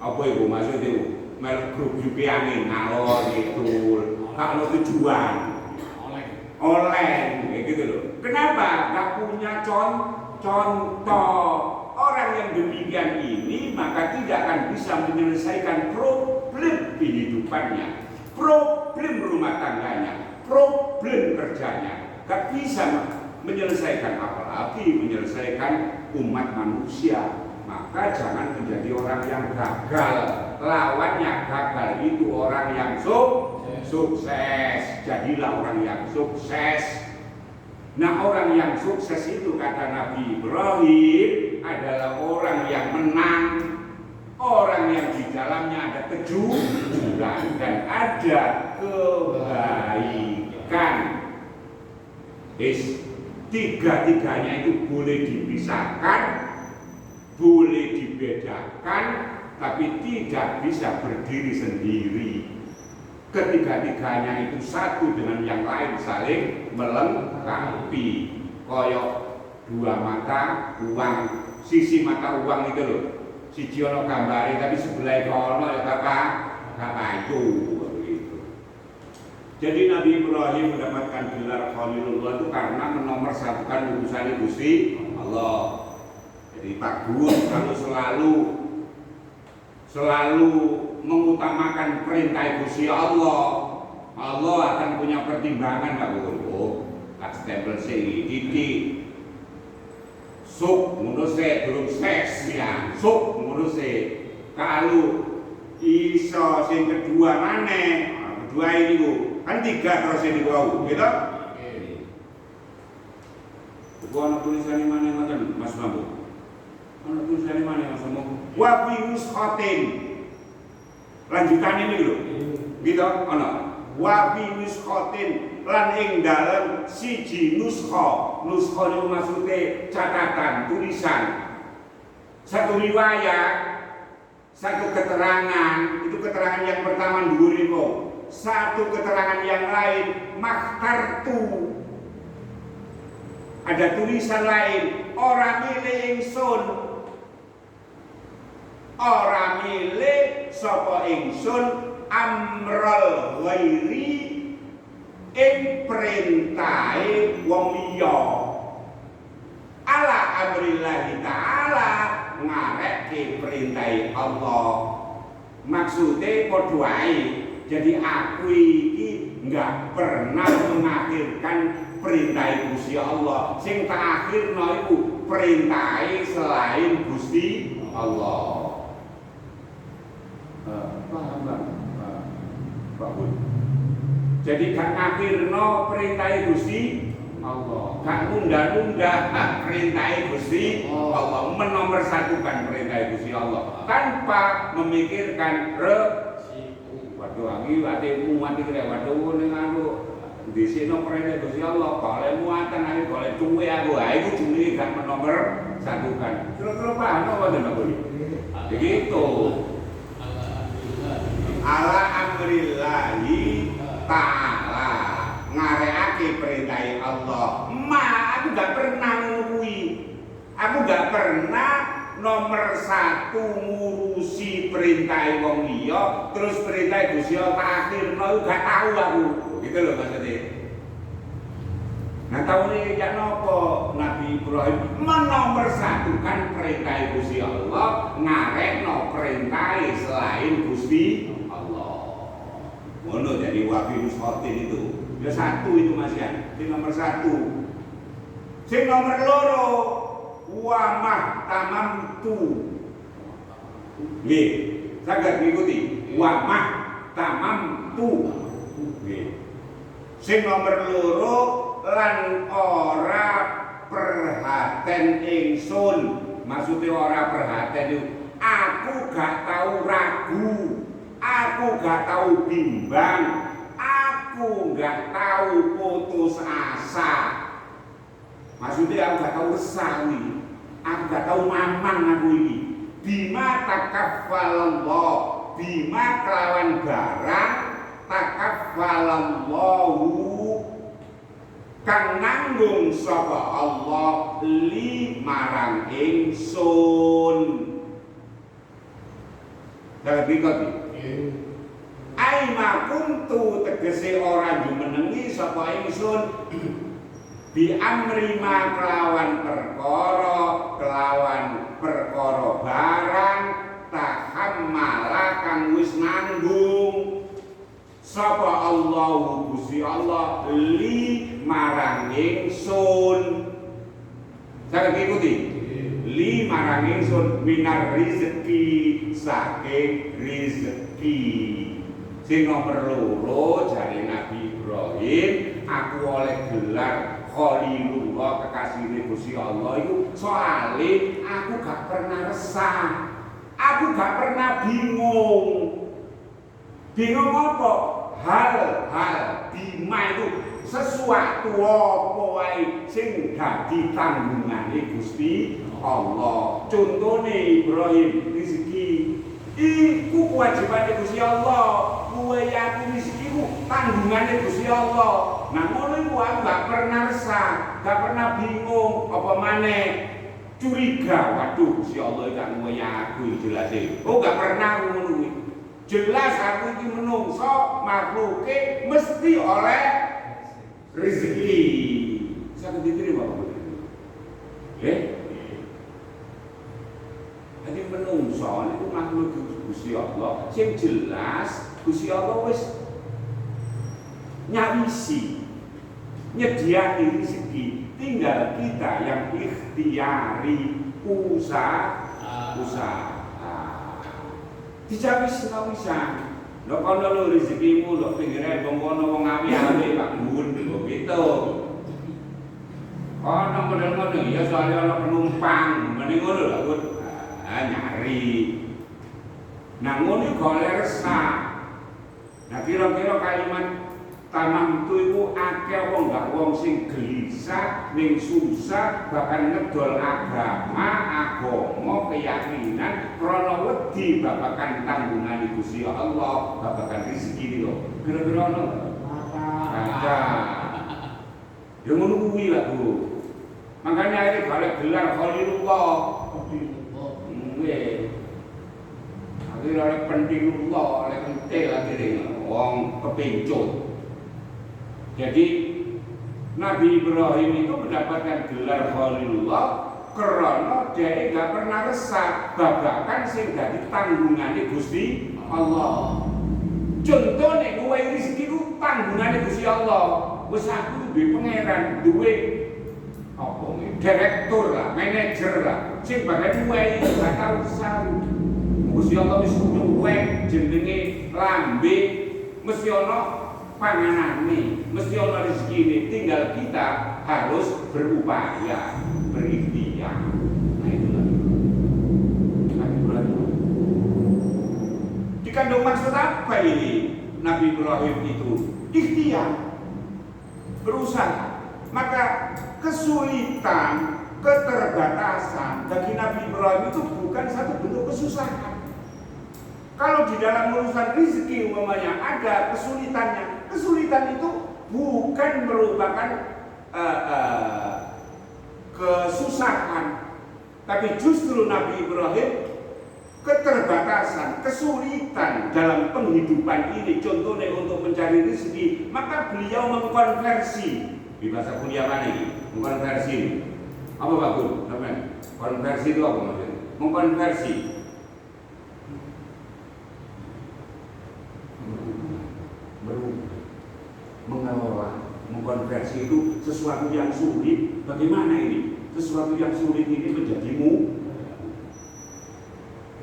Apa itu maksudnya? Melok grup jupi angin ngalor gitu. Kalau tujuan oleh kayak gitu loh. Kenapa? Gak punya contoh. Orang yang demikian ini maka tidak akan bisa menyelesaikan problem kehidupannya, problem rumah tangganya, problem kerjanya. Gak bisa menyelesaikan, apalagi menyelesaikan umat manusia. Maka jangan menjadi orang yang gagal. Lawannya gagal itu orang yang sukses. Jadilah orang yang sukses. Nah, orang yang sukses itu kata Nabi Ibrahim adalah orang yang menang, orang yang di dalamnya ada kejujuran dan ada kebaikan. Tiga-tiganya itu boleh dipisahkan, boleh dibedakan, tapi tidak bisa berdiri sendiri. Ketiga-tiganya itu satu dengan yang lain, saling melengkapi. Koyok dua mata uang, sisi mata uang itu loh. Siji ono gambare tapi sebelah itu ono ya apa itu begitu. Jadi Nabi Ibrahim mendapatkan gelar Khalilullah itu karena menomorsatukan urusan Gusti Allah. Jadi bagus kalau selalu mengutamakan perintah Gusti Allah. Allah akan punya pertimbangan Pak Guru. Tak stempel sing iki. Suk ngono sik durung seks ya. Suk ngono sik. Kalau iso sing kedua maneh, kedua ini Bu. Kan tiga terus ini wau, gitu? Oke. Ana tulisannya mana ngoten Mas Mampu? Ana tulisannya mana Mas Mampu? Wa fi nuskhatin. Lanjutannya ini lho. Gitu ana. Wa fi nuskhatin lan ing dalem siji nuskha. Nuskha niku maksude catatan, tulisan. Satu riwayat, satu keterangan, itu keterangan yang pertama dhuwur niku. Satu keterangan yang lain makhtartu. Ada tulisan lain ora milih ingsun. Ora milih sapa ingsun amrul ghairi ing perintahe wong liya. Ala amrillahi ta'ala ngarekke perintahe Allah. Maksude padha wae. Jadi aku ini nggak pernah mengakhirkan perintah Gusti Allah. Sing tak akhirno iku perintah selain Gusti Allah. Paham Pak? Pak Bun. Jadi gak akhirno perintah Gusti Allah. Gak nunda-nunda perintah Gusti Allah. Menomorsatukan perintah Gusti Allah tanpa memikirkan waduh lagi ate muat iki rek waduh ning anu disino perintah Gusti Allah kale muatan ae kale cuwe aku ha iku jenenge gak menomorsatukan. Terus paham apa to Pak? Begitu. Ala amrillahi ta'ala ngareake perintah Allah. Aku gak pernah ngukui. Aku gak pernah nomor satu ngurusi perintah wong liya, terus perintah Gusti Allah tak akhirno gak tahu aku. Gitu loh maksudnya. Nah tahun ini ya nopo Nabi Ibrahim menomorsatukan perintah Gusti Allah, ngarekno perintah selain Gusti Allah. Ngono jadi wabi nushotin itu. Ya satu itu Mas ya. Ini nomor satu. Sing nomor loro wa mahtamamtu. Nggih, saged ngikuti. Wa mahtamamtu. Nggih. Sing nomor loro lan ora perhaten ingsun. Maksudnya ora perhaten itu aku gak tahu ragu, aku gak tahu bimbang, aku gak tahu putus asa. Maksudnya aku gak tahu resah ini, aku gak tahu mamang aku ini. Bima takaffalallah, bima kelawan barang takaffalallahu kang nanggung sapa Allah li marang ingsun. Jangan berikut. Aima kuntu tegese ora jumenengi sapa ingsun bi amri ma kelawan perkara barang tahammala kang wis nanggung sapa Allahu Gusti Allah li marang ingsun. Jangan ikuti. Li marang ingsun minar rizki saking rizki. Sing nomor loro jare Nabi Ibrahim, aku oleh gelar Khalilullah kekasih Gusti Allah itu soalnya aku gak pernah resah, aku gak pernah bingung. Bingung apa? Hal-hal bima itu sesuatu apa wae sing dadi tanggungane Gusti Allah. Contone Ibrahim rezeki iku kewajibane Gusti Allah. Kuwe aku rezekiku tanggungane Gusti Allah. Nah ngono iku aku gak pernah resah, gak pernah bingung, apa maneh curiga. Waduh Gusti Allah gak kuwe aku jelas e. Oh gak pernah ngono kuwi. Jelas aku iki menungso makhluke mesti oleh rezeki. Saged diterima apa mboten? Nggih. Jadi menungso niku makhluk Gusti Allah sing jelas Gusti Allah wis nyawisi nyediani rezeki, tinggal kita yang ikhtiari usaha. Dijawis ngawisan. Lho kono lho rezekimu lho pinggire kono wong awi-awi Pak Gun gitu. Ono model-model ya soalnya ana penumpang, mending ngono lho Gun. Nyari. Nah ngono golek resah. Nah kira-kira kalimat tanam itu iku akeh wong gak wong sing gelisah, ning susah, bahkan ngedol agama, keyakinan krana wedi babagan tanggungan Gusti Allah, babagan rezeki lho. Kira-kira ono ada. Ya ngono kuwi lah Bu. Makanya akhirnya balik gelar Khalilullah. Nggih. Akhirnya oleh pentingullah, oleh penting akhirnya wong kepencut. Jadi Nabi Ibrahim itu mendapatkan gelar Khalilullah karena dia gak pernah resah babakan sing dadi tanggungane Gusti Allah. Contohnya kowe rezeki ku tanggungane Gusti Allah. Wis aku duwe pangeran, duwe apa direktur lah, manajer lah. Sing bagian kowe gak tau resah. Gusti Allah wis nyuwek jenenge lambe mesti ana panganane, mesti ana rezekine, tinggal kita harus berupaya, berikhtiar. Nah itulah. Nabi Ibrahim. Dikandung maksud apa ini? Nabi Ibrahim itu ikhtiar, berusaha. Maka kesulitan, keterbatasan bagi Nabi Ibrahim itu bukan satu bentuk kesusahan. Kalau di dalam urusan rezeki umpamanya ada kesulitannya, kesulitan itu bukan merupakan kesusahan, tapi justru Nabi Ibrahim keterbatasan, kesulitan dalam penghidupan ini, contohnya untuk mencari rezeki, maka beliau mengkonversi di bahasa kuliah mana ini? Mengkonversi apa Pak Gun? Konversi itu apa maksudnya? Mengkonversi mengelola, mengkonversi itu sesuatu yang sulit. Bagaimana ini? Sesuatu yang sulit ini menjadimu.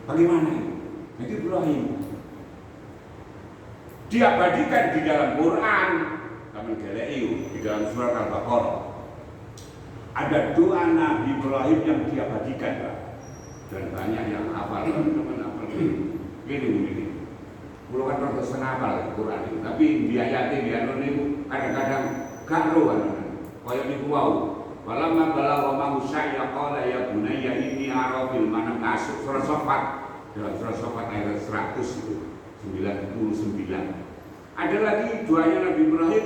Bagaimana ini? Itu Ibrahim diabadikan di dalam Quran. Kami gelei di dalam surat Al-Baqarah. Ada doa Nabi Ibrahim yang diabadikan, Pak. Dan banyak yang hafal, teman-teman hafal. Ini. Kulo kan terus senapal Quran itu, tapi diayati dia niku kadang-kadang gak ro kan. Kaya niku wau. Walamma balagha ma usayya qala ya bunayya inni ara fil manam masuk surah Safat. Dalam surah Safat ayat 100 itu 99. Ada lagi doanya Nabi Ibrahim.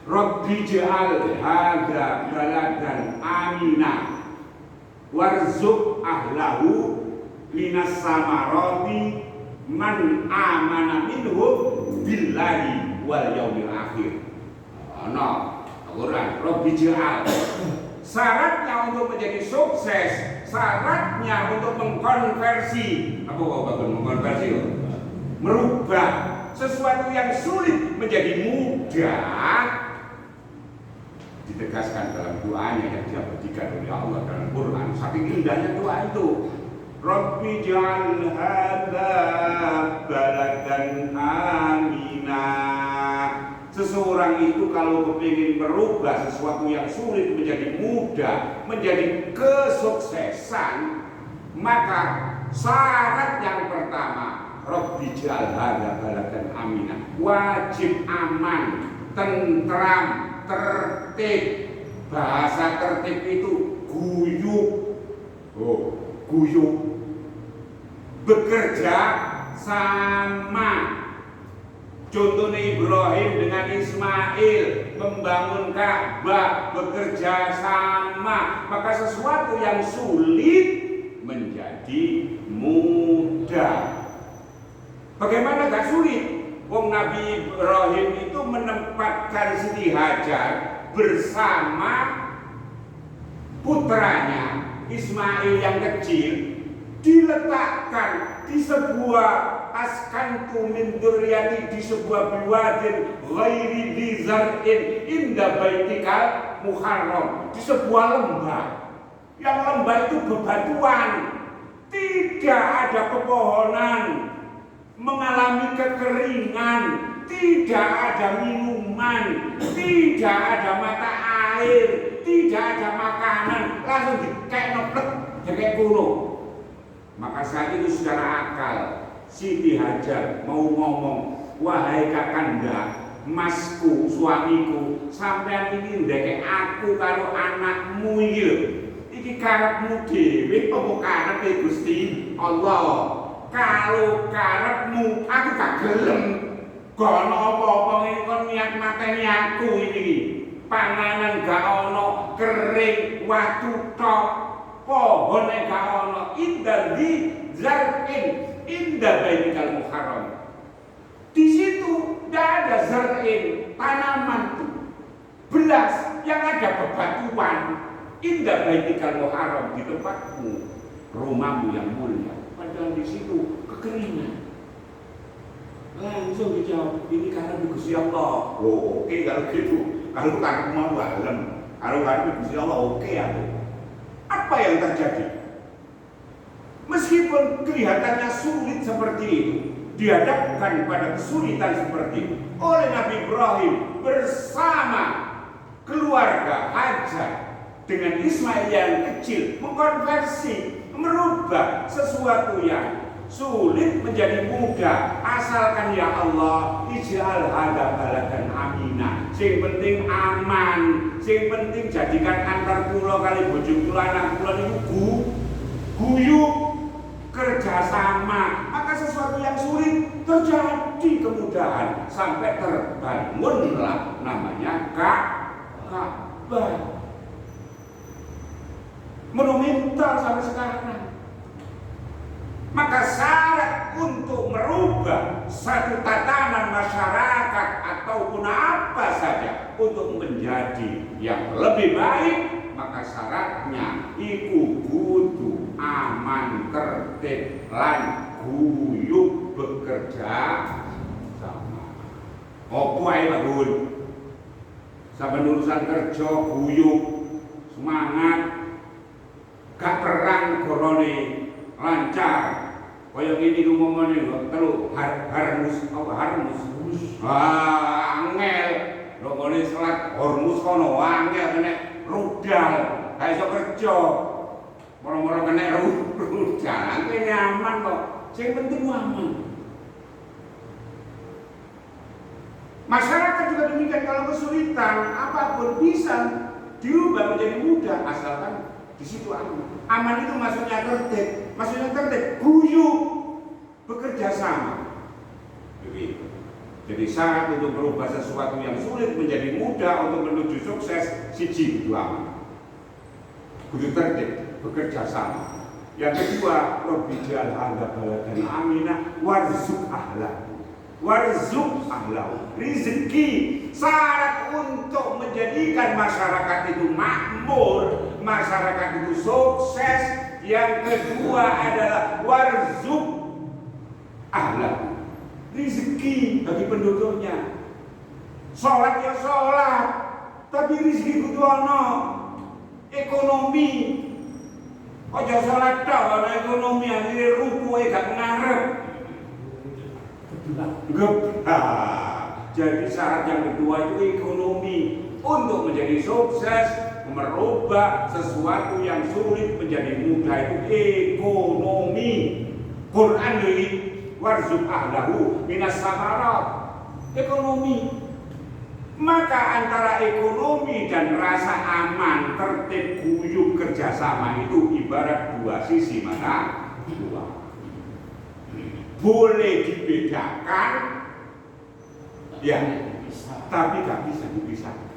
Rabbi ja'al hadza baladan amina warzuq ahlahu linas samarati man amana minhum billahi wal yaumil akhir. Al-Quran Rabbi ja'al. Syaratnya untuk menjadi sukses, syaratnya untuk mengkonversi, apa kok mengkonversi? Merubah sesuatu yang sulit menjadi mudah, ditegaskan dalam doanya yang diabadikan oleh Allah dalam Quran. Saking indahnya doa itu. Rabbi ja'al hadza baladan amina. Seseorang itu kalau kepingin merubah sesuatu yang sulit menjadi mudah, menjadi kesuksesan, maka syarat yang pertama, Rabbi ja'al hadza baladan amina. Wajib aman, tentram, tertib. Bahasa tertib itu guyub. Guyub. Bekerja sama. Contohnya Ibrahim dengan Ismail membangun Ka'bah, bekerja sama, maka sesuatu yang sulit menjadi mudah. Bagaimana gak sulit? Wong Nabi Ibrahim itu menempatkan Siti Hajar bersama putranya Ismail yang kecil, diletakkan di sebuah askantu min dzurriyyati, di sebuah biwadin ghairi dzar'in inda baitikal muharram, di sebuah lembah. Yang lembah itu bebatuan, tidak ada pepohonan, mengalami kekeringan, tidak ada minuman, tidak ada mata air, tidak ada makanan, langsung dikenoplek kayak kuno. Maka saat itu secara akal Siti Hajar mau ngomong, wahai kakanda, masku, suamiku, sampean ini ndekek aku karo anakmu iki karepmu dhewe apa karepe Gusti Allah? Kalau karepmu aku gak gelem. Gono apa-apa ngene kon niat mateni aku ini. Panganan gak ono, kering, watu tok, pohon gak ono, indah di zar'in, indah baitikal muharram. Di situ tidak ada zar'in, tanaman belas, yang ada bebatuan. Indah baitikal muharram, di tempatmu, rumahmu yang mulia. Padahal di situ kekeringan. Langsung dijawab, ini karena Gusti Allah. Oh, oke kalau gitu. Kalau karena mau alam, kalau karena Gusti Allah, oke aku. Apa yang terjadi? Meskipun kelihatannya sulit seperti itu, dihadapkan pada kesulitan seperti itu oleh Nabi Ibrahim bersama keluarga Hajar dengan Ismail yang kecil, mengkonversi, merubah sesuatu yang sulit menjadi mudah. Asalkan ya Allah ij'al hadza baladan amina, sing penting aman, sing penting jadikan antar kula kali bojo kula anak kula niku guyub kerjasama, maka sesuatu yang sulit terjadi kemudahan sampai terbangunlah namanya Ka'bah. Monumental sampai sekarang. Maka syarat untuk merubah satu tatanan masyarakat ataupun apa saja untuk menjadi yang lebih baik, maka syaratnya iku kudu aman, tertib, lan guyub bekerja sama. Opo ae Pak Gun? Sampai urusan kerja guyub, semangat, gak perang korone lancar. Kaya gini ngomongane kok telu harmus angel ngomongane selat hormus kono angel kena rudal gak iso kerja moro-moro kena rudal angke nyaman kok sing penting aman. Masyarakat juga demikian, kalau kesulitan apapun bisa diubah menjadi mudah asalkan di situ aman. Aman itu maksudnya tertib, guyub, bekerja sama. Begitu. Jadi syarat untuk merubah sesuatu yang sulit menjadi mudah untuk menuju sukses, siji itu aman. Kudu tertib, bekerja sama. Yang kedua, Rabbijal hadza baladan aminah warzuq ahlahu. Warzuq ahlahu. Rizki syarat untuk menjadikan masyarakat itu makmur, masyarakat itu sukses. Yang kedua adalah warzuq ahlahu. Rizki bagi penduduknya. Sholat ya sholat, tapi rizki kudu ana. Ekonomi. Ojo sholat tok ana ekonomi akhire rukuhe gak ngarep. Jadi syarat yang kedua itu ekonomi. Untuk menjadi sukses, merubah sesuatu yang sulit menjadi mudah itu ekonomi. Quran ini warzuq ahlahu minas samarat. Ekonomi. Maka antara ekonomi dan rasa aman, tertib, guyup, kerjasama itu ibarat dua sisi mata dua. Boleh dibedakan, ya, tapi gak bisa dipisahkan.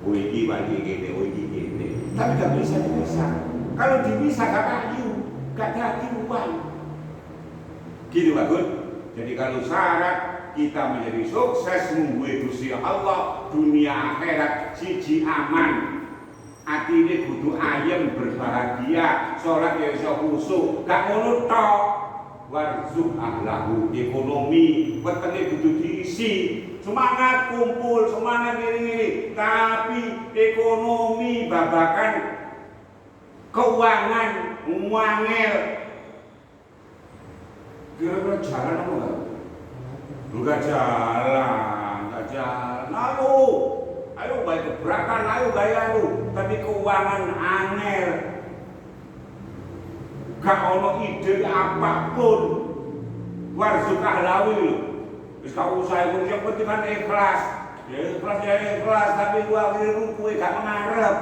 Oh ini bagi gini, oh ini gini, tapi gak bisa dipisah. Kalau dipisah gak kayu, gak jadi uang. Gitu bagus. Jadi kalau syarat kita menjadi sukses mungguhe Gusti Allah dunia akhirat siji aman, atine kudu ayem berbahagia, salat ya iso khusyuk, gak ngono tok. Warzuq ahlahu, ekonomi wetenge kudu diisi, semangat kumpul, semangat ngiri-ngiri, tapi ekonomi babakan keuangan muangel. Kira-kira jalan apa enggak? Enggak jalan. Ayo baik gebrakan, ayo gaya lu. Tapi keuangan angel. Gak ono ide apapun. Warzuq ahlahu lho. Wis gak usah iku yang penting kan ikhlas. Ya ikhlas, tapi lu akhirnya rukuhe gak mengarep.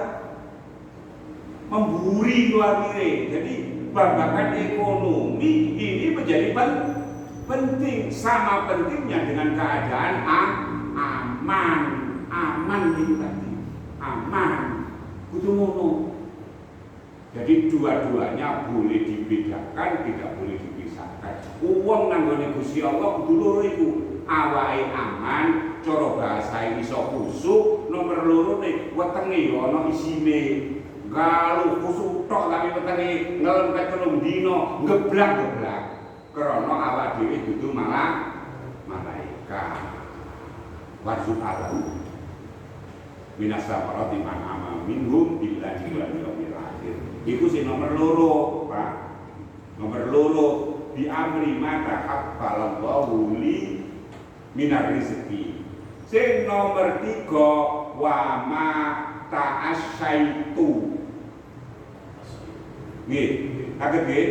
Memburi lu akhirnya. Jadi babakan ekonomi ini menjadi penting, sama pentingnya dengan keadaan aman itu tadi, aman, kudu ngono. Jadi dua-duanya boleh dibedakan, tidak boleh dipisahkan. Uang nanggone Gusti Allah kudu loro iku, awake aman, cara bahasa iso kusuk, nomor loro nih wetenge ana isine. Kalau kusuk tok tapi wetenge ngelempet telung dino, ngeblak-ngeblak. Karena awak dhewe dudu malah malaikat. Warzuq ahlahu minas samarati man amana minhum billahi wal yawmil akhir. Iku sing nomor loro, Pak. Nomor loro bi amri mata haqqalallahu li minar rizqi. Sing nomor 3 wa ma ta'asyaitu. Nggih, saged nggih.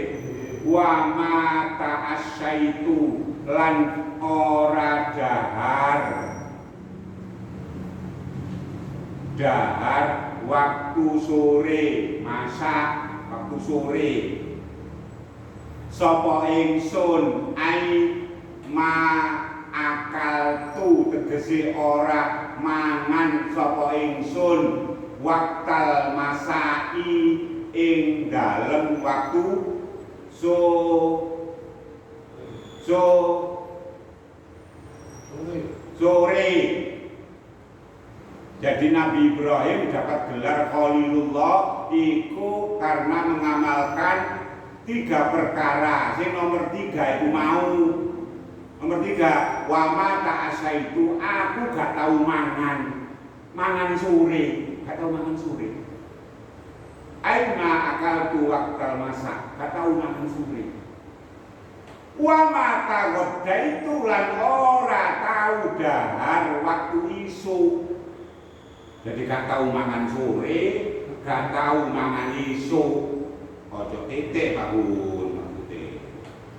Wa ma ta'asyaitu lan ora dahar waktu sore, masak waktu sore. Sapa ingsun ai ma akal tu tegese ora mangan sapa ingsun waktal masai ing dalem waktu sore. Jadi Nabi Ibrahim dapat gelar Khalilullah iku karena mengamalkan 3 perkara. Sing nomor 3 itu mau. Nomor 3, wa ma ta'asaitu, aku gak tahu mangan sore, gak tahu mangan sore. Aina akaltu waqtal masak, gak tahu mangan sore. Wa ma ta'addaitu lan ora tahu dahar waktu isu. Jadi gak tahu mangan sore, gak tahu mangan isu. Ojo titik Pak Bun maksudnya.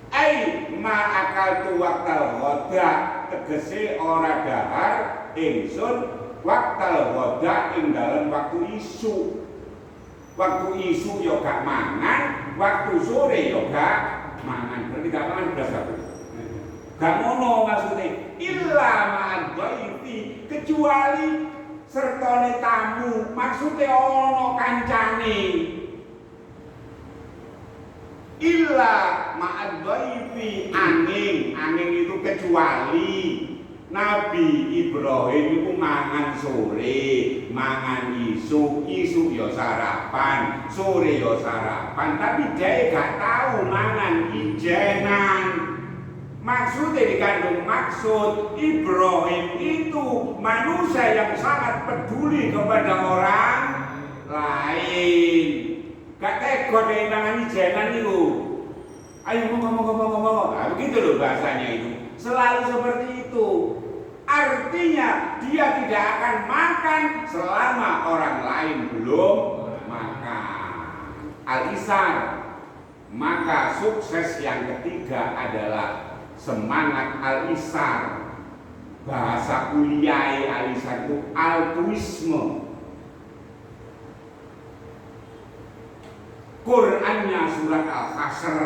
Ai ma akaltu waqtal ghada, tegese ora dahar ingsun waqtal ghada ing dalem waktu isu. Waktu isu yo gak mangan, waktu sore yo gak mangan. Berarti gak mangan belas satu. Gak ngono maksudnya. Illa ma'adhaifi, kecuali sertane tamu, maksudnya ono kancane. illa ma'ad dhaifi, angin itu kecuali Nabi Ibrahim itu mangan sore, mangan isu ya sarapan, sore ya sarapan, tapi dia gak tahu mangan ijenan. Maksudnya dikandung maksud Ibrahim itu manusia yang sangat peduli kepada orang lain. Gak tega dia mangan ijenan itu. Ayo ngomong. Nah, begitu loh bahasanya itu. Selalu seperti itu. Artinya dia tidak akan makan selama orang lain belum makan. Al-Isar. Maka sukses yang ketiga adalah semangat Al-Isar. Bahasa kuliah Al-Isar itu altruisme. Qurannya surat Al-Hasr.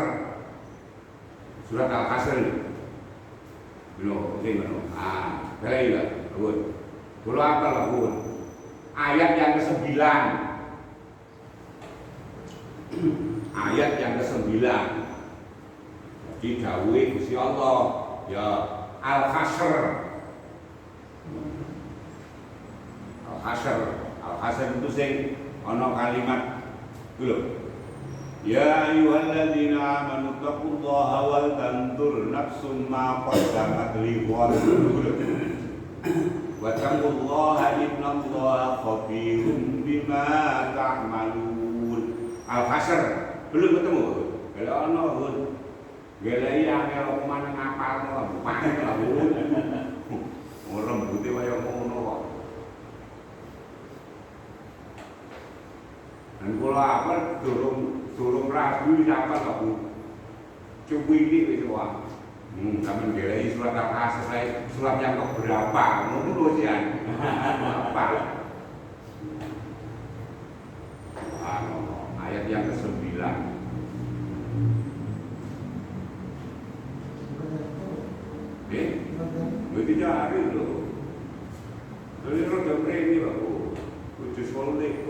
Surat Al-Hasr. Belum, belai lah, bun. Kalau apa lah, bun? Ayat yang ke-9. Ayat yang ke-9. Jadi dawuh Gusti Allah, ya Al-Hasr. Al-Hasr itu sing ana kalimat dulu. Ya ayyuhalladzina amanu taqullaha wal tanzur nafsum ma qaddamat lighadin. Wa taqullaha innallaha khabirun bima ta'malun. Al-Hasr belum ketemu. Kalau ono Bun. Gelai angel kemana ngapal to, panen lah Bun. Ora mbute kaya ngono kok. Dan kula apa durung ragu dapat aku coba ini gitu wah kami gelai surat Al-Hasr surat yang keberapa ngono sih apa ayat yang ke-9 berarti cari loh dari roda premi lah khusus kolek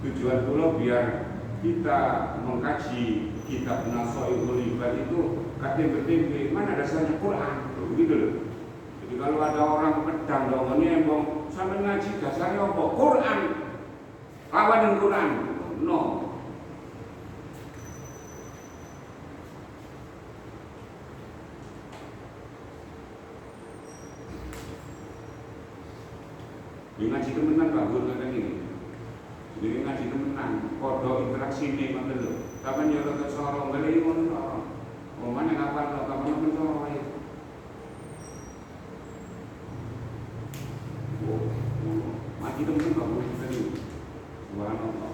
tujuan pula biar kita mengkaji kitab Nasoihul Ibad itu KTP mana dasarnya Quran, begitu loh. Jadi kalau ada orang pedang dong ini embong sampai ngaji dasarnya apa? Quran, lawan dengan Quran, no. Di ngaji temenan bagus kata ini. Jadi ngaji temenan, kodok interaksi ini mana dulu. Kapan ya lo kesorong, beli mana sorong. Oh mana kapan lo, kapan lo kesorong aja. Ngaji temenan bagus tadi. Subhanallah.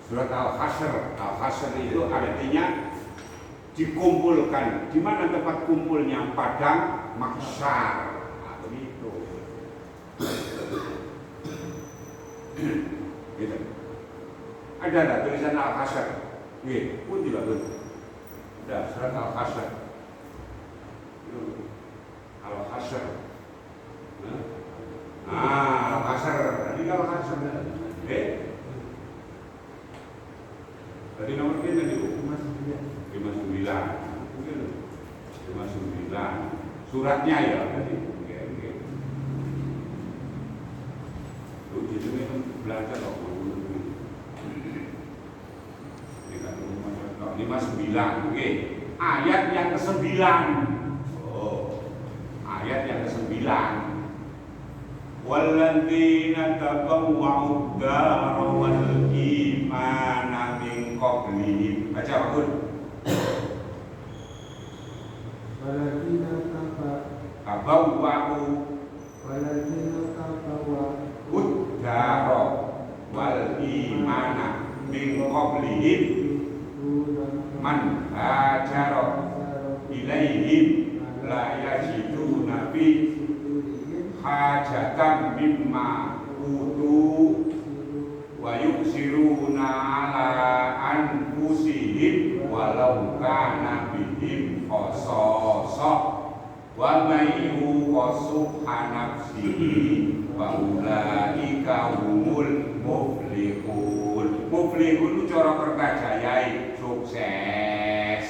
Surat Al-Hasr itu artinya dikumpulkan. Di mana tempat kumpulnya? Padang mahsyar. Nah, begitu. Gitu. Ada tulisan Al-Hasr. Gitu. Pun juga betul. Ada surat Al-Hasr. Al-Hasr. Al-Hasr. Ini Al-Hasr. Tadi nomor kita tadi 59. Mungkin 59. Suratnya ya tadi. Tuh jadi memang belajar kok. Ini kan 59. Oke. Ayat yang ke-9. Oh. Ayat yang ke-9. Walladzina tabawwa'ud dara wal imana min qablihim. Baca Pak Gun. Walladzina tabawwa'u Waladina taqwa uddaro wal imana min qablihim man hajaro ilaihim la yajiduna fi hajatan mimma utu wa yusiruna ala anfusihim walau kana bihim khasasa wa may yuqasuha nafsihi wa ulaika humul muflihun. Muflihun cara Kertajayai sukses.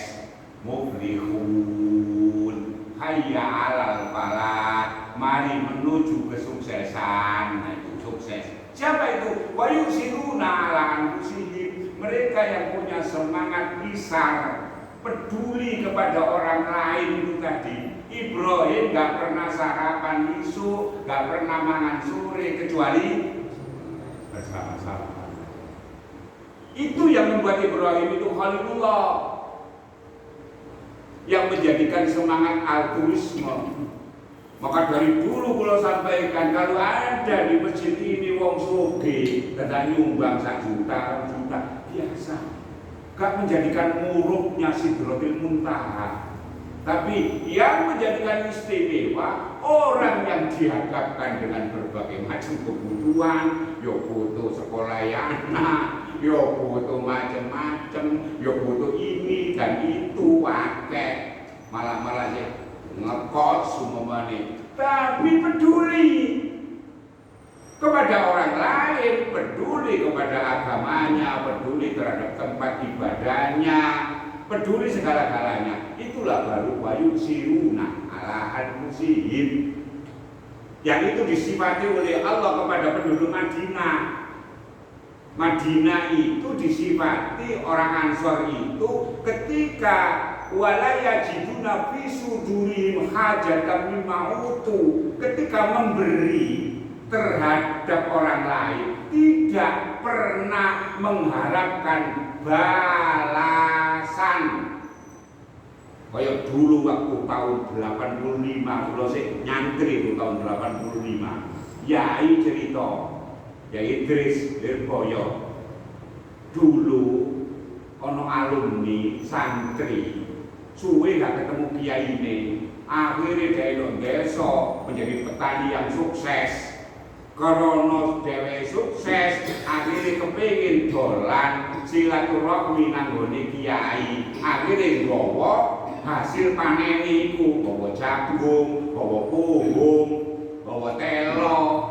Muflihun hayya alal falah, mari menuju kesuksesan. Nah, itu sukses. Siapa itu? Wa yusiruna ala anfusihim, mereka yang punya semangat isar, peduli kepada orang lain. Itu tadi Ibrahim gak pernah sarapan isu, gak pernah mangan sore kecuali bersama-sama. Itu yang membuat Ibrahim itu Khalilullah, yang menjadikan semangat altruisme. Maka dari dulu kalau sampaikan, kalau ada di masjid ini wong sugih tentang nyumbang 1 juta, 2 juta, biasa. Gak menjadikan muruknya Sidratul Muntaha. Tapi yang menjadikan istimewa orang yang dihadapkan dengan berbagai macam kebutuhan, yo butuh sekolah anak, yo butuh macam-macam, yo butuh ini dan itu, pakai malah sih ngekos semua ini. Tapi peduli kepada orang lain, peduli kepada agamanya, peduli terhadap tempat ibadahnya, peduli segala-galanya. Itulah baru wayu siruna ala anfusihim, yang itu disifati oleh Allah kepada penduduk Madinah. Madinah itu disifati orang Ansor itu ketika walaya jiduna fi sudurihim hajatan mimma utu, ketika memberi terhadap orang lain tidak pernah mengharapkan balasan. Kayak dulu waktu tahun 85, kalau saya nyantri itu tahun 85, Yai cerita, Yai Idris Lirboyo, dulu ono alumni santri, suwe gak ketemu kiai ini, akhirnya dia desa menjadi petani yang sukses. Karena dewe sukses, akhirnya kepingin dolan silaturahmi nanggone kiai, akhirnya bawa hasil panen iku, bawa jagung, bawa pohon, bawa telo,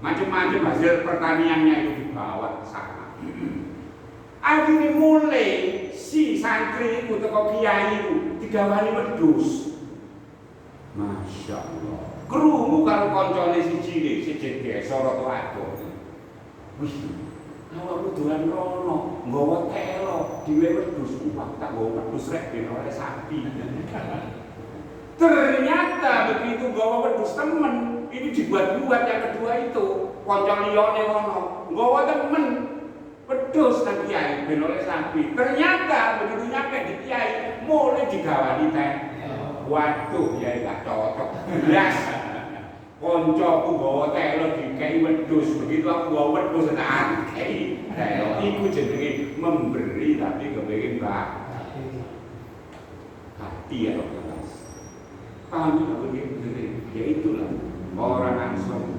macam-macam hasil pertaniannya itu dibawa ke sana. Akhirnya mulai si santri itu teko kiai itu digawani wedhus. Masya Allah. Krungu karo koncone siji desa rada adoh. Wih, awakmu dolan rono, nggawa telo, dhewe wedhus uwak tak nggawa wedhus rek ben oleh sapi. Ternyata begitu nggawa wedhus temen, ini dibuat-buat yang kedua itu, kanca liyane ngono, nggawa temen wedhus nang kiai ben oleh sapi. Ternyata begitu nyampe di kiai, mulai digawani teh. Waduh, ya gak cocok. Blas. Koncoku gawa telo dikei wedhus, begitu aku gawa wedhus tak kei telo. Iku jenenge memberi tapi kepengin hati ya Mas. Paham ya begini? Ya itulah orang Ansor.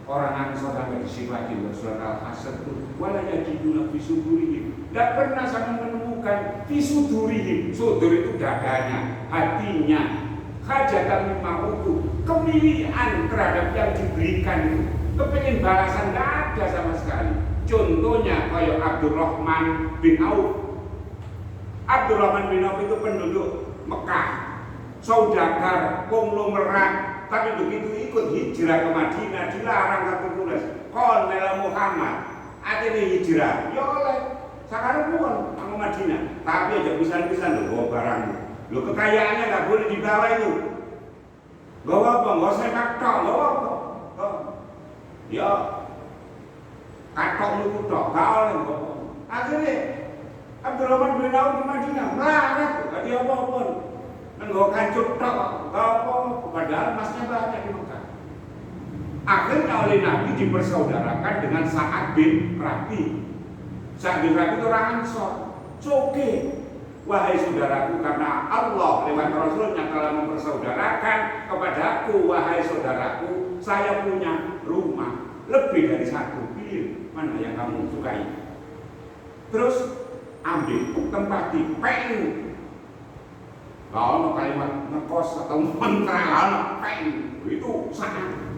Orang Ansor sampai disifati surat Al-Hasr itu wala yajiduna fi sudurihim. Tidak pernah sama menemukan fi sudurihim. Sudur itu dadanya, hatinya. Hajatan mimma utu, kemilian terhadap yang diberikan itu. Kepingin balasan tidak ada sama sekali. Contohnya kayak Abdurrahman bin Auf. Abdurrahman bin Auf itu penduduk Mekah, saudagar, konglomerat. Tapi begitu ikut hijrah ke Madinah dilarang satu tulis. Kon mela Muhammad, akhirnya hijrah. Ya oleh, sekarang pun ke Madinah. Tapi aja pisan-pisan loh bawa barang. Lo kekayaannya nggak boleh dibawa itu. Bawa apa? Nggak usah katok, bawa apa? Ya, katok lu kutok, kau yang bawa. Akhirnya Abdurrahman bin Auf di Madinah melarang, gak dia apa-apa. Nggak kancut tok, gak apa-apa. Padahal emasnya banyak di Mekah. Akhirnya oleh Nabi dipersaudarakan dengan Sa'ad bin Rabi. Sa'ad bin Rabi itu orang Ansor. Coke, wahai saudaraku, karena Allah lewat Rasulnya telah mempersaudarakan kepadaku, wahai saudaraku, saya punya rumah lebih dari satu. Pilih mana yang kamu sukai. Terus ambil tempat di pen. Kalau kalimat ngekos atau mantra pen itu sangat.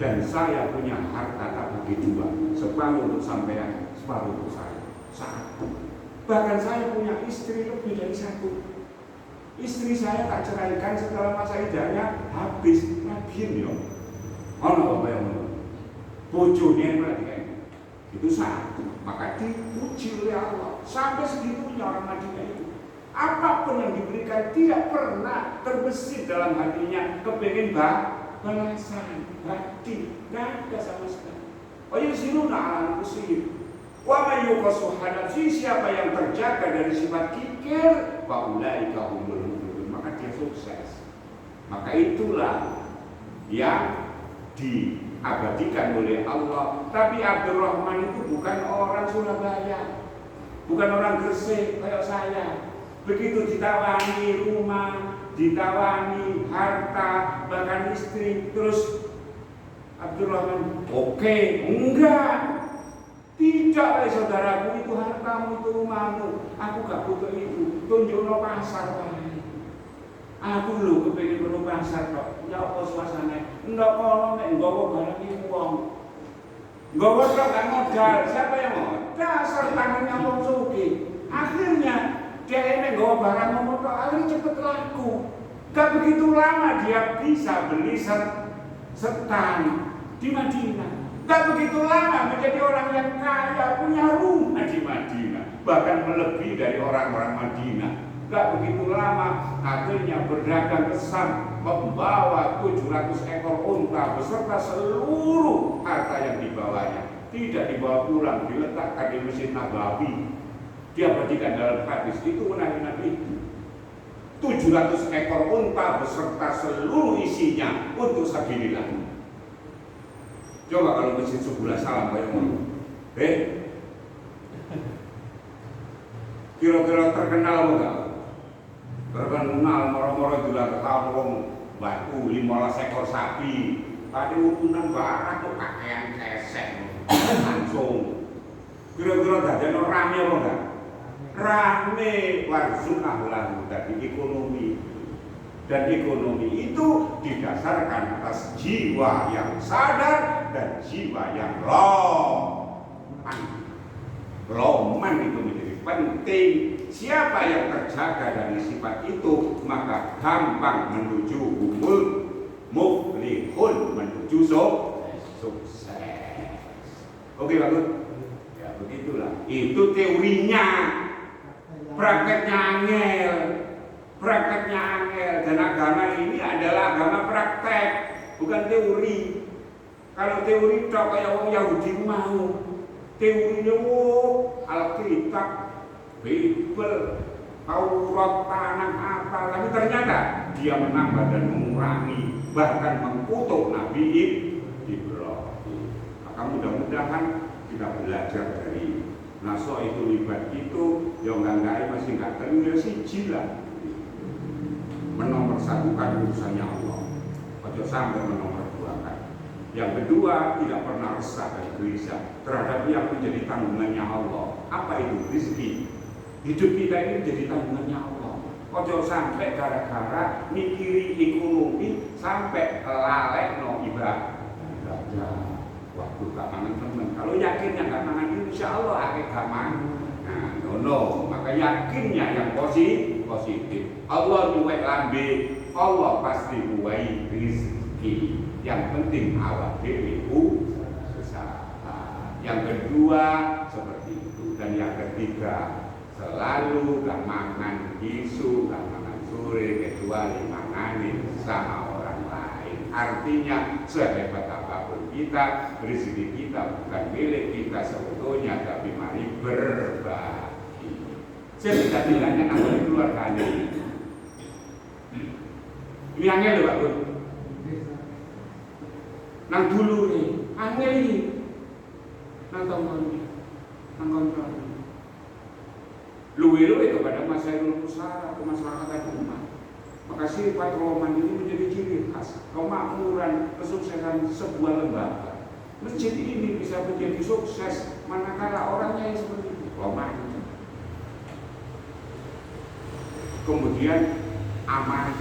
Dan saya punya harta tak bagi dua, separuh untuk sampean, separuh untuk saya. Sangat. Bahkan saya punya istri lebih dari satu. Istri saya tak ceraikan setelah masa iddahnya habis. Nabiin yo. Ono apa yang ono? Bojone perhatikan. Itu sah. Maka dipuji oleh Allah. Sampai segitunya orang Madinah itu. Apapun yang diberikan tidak pernah terbesit dalam hatinya kepingin balasan, bakti, nggak ada sama sekali. Oh yusiruna ala anfusihim. Wa may yuqasuhana, siapa yang terjaga dari sifat kikir, fa ulaika humul muflihun, maka dia sukses. Maka itulah yang diabadikan oleh Allah. Tapi Abdurrahman itu bukan orang Surabaya, bukan orang Gresik kayak saya. Begitu ditawani rumah, ditawani harta, bahkan istri, terus Abdurrahman, oke, enggak. Tidak, saudaraku, itu hartamu, itu rumahmu. Aku gak butuh itu. Tunjukno pasar, Pak. Aku lho kepengin perlu pasar kok. Ya apa suasana? Ndak kono nek nggawa barang iki wong. Nggawa tok gak modal. Siapa yang mau? Dasar tangannya wong sugih. Akhirnya dia nek nggawa barang ngono tok akhirnya cepet laku. Gak begitu lama dia bisa beli setan di Madinah. Gak begitu lama menjadi orang yang kaya, punya rumah di Madinah, bahkan melebihi dari orang-orang Madinah. Gak begitu lama akhirnya berdagang ke Sam, membawa 700 ekor unta beserta seluruh harta yang dibawanya. Tidak dibawa pulang, diletakkan di Masjid Nabawi. Dia berikan dalam hadis itu Nabi 700 ekor unta beserta seluruh isinya untuk sabilillah. Coba kalau masjid sebelah salam kayak ngono. Kira-kira terkenal apa enggak? Terkenal moro-moro juga ketahuan wong batu 15 ekor sapi. Tadi urunan barang tuh pakaian kesek langsung. Kira-kira dadene rame apa enggak? Rame warzun ahlan dari ekonomi. Dan ekonomi itu didasarkan atas jiwa yang sadar dan jiwa yang loman itu menjadi penting. Siapa yang terjaga dari sifat itu maka gampang menuju muflihun, menuju sukses. Oke bagus. Ya begitulah. Itu teorinya. Prakteknya angel. Prakteknya angel, dan agama ini adalah agama praktek, bukan teori. Kalau teori tok kayak orang Yahudi mau, teorinya Alkitab, Bible, Taurat, tanah apa, tapi ternyata dia menambah dan mengurangi, bahkan mengkutuk Nabi Ibrahim. Maka mudah-mudahan kita belajar dari Naso itu libat itu, yang enggak masih enggak terima sih jila. Menomorsatukan urusannya Allah, ojo sampai menomorsatukan. Yang kedua, tidak pernah resah dan gelisah terhadap yang menjadi tanggungannya Allah. Apa itu? Rezeki. Hidup kita ini menjadi tanggungannya Allah. Ojo sampai gara-gara mikiri ekonomi sampai lalek no ibadah. Waktu gak mangan temen. Kalau yakinnya gak mangan, insya Allah akhir gak mangan. No, maka yakinnya yang positif. Allah duwe lambe, Allah pasti duwe rezeki. Yang penting awak dhewe usaha. Yang kedua seperti itu, dan yang ketiga selalu gak mangan isu, gak mangan sore kecuali mangani sama orang lain. Artinya sehebat apapun kita, rezeki kita bukan milik kita sebetulnya, tapi mari berbagi. Saya tidak bilangnya namanya keluarga ini. Ini angel loh Pak Bun. nang dulure, angel iki. Nang tongkone, nang kontrol. Luwe-luwe kepada masyarakat usaha, ke masyarakat umat. Maka sifat roman ini menjadi ciri khas kemakmuran, kesuksesan sebuah lembaga. Masjid ini bisa menjadi sukses manakala orangnya yang seperti itu, roman. Kemudian aman,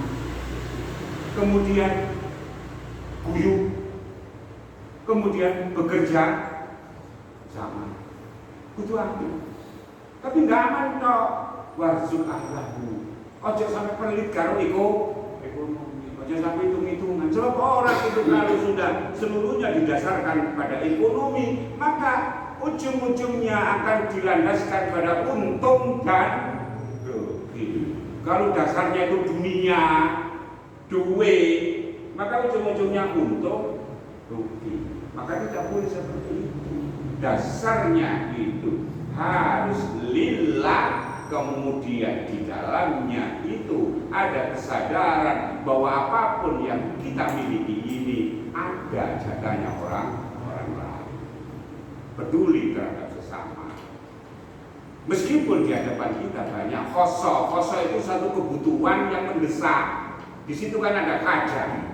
kemudian guyup, kemudian bekerja sama. Kudu aktif. Tapi nggak aman toh, warzul ahlahu. Ojo sampai pelit karo ekonomi. Ojo sampai hitung-hitungan. Sebab orang itu kalau sudah seluruhnya didasarkan pada ekonomi, maka ujung-ujungnya akan dilandaskan pada untung dan rugi. Kalau dasarnya itu dunia, duit, maka ujung-ujungnya untung, rugi. Maka tidak boleh seperti itu. Dasarnya itu harus lillah, kemudian di dalamnya itu ada kesadaran bahwa apapun yang kita miliki ini ada jatahnya orang lain. Peduli terhadap sesama. Meskipun di hadapan kita banyak khoso itu satu kebutuhan yang mendesak. Di situ kan ada hajat.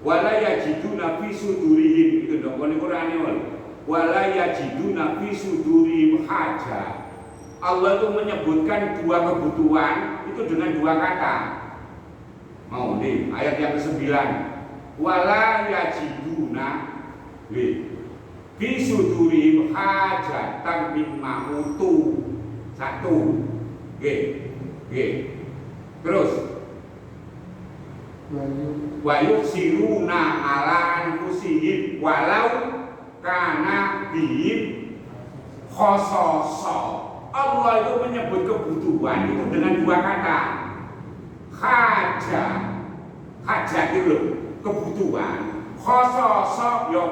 Wala yajiduna fi sudurihim, itu dong Qur'ane wal. Wala yajiduna fi sudurihim hajat. Allah itu menyebutkan dua kebutuhan itu dengan dua kata. Mau nih ayat yang ke-9. Wala yajiduna fi sudurihim hajatan mimma utu. Satu. G. Terus wa yusiruna ala anfusihim walau kana bihim khososo. Allah itu menyebut kebutuhan itu dengan dua kata. Hajat itu loh, kebutuhan. Khososo ya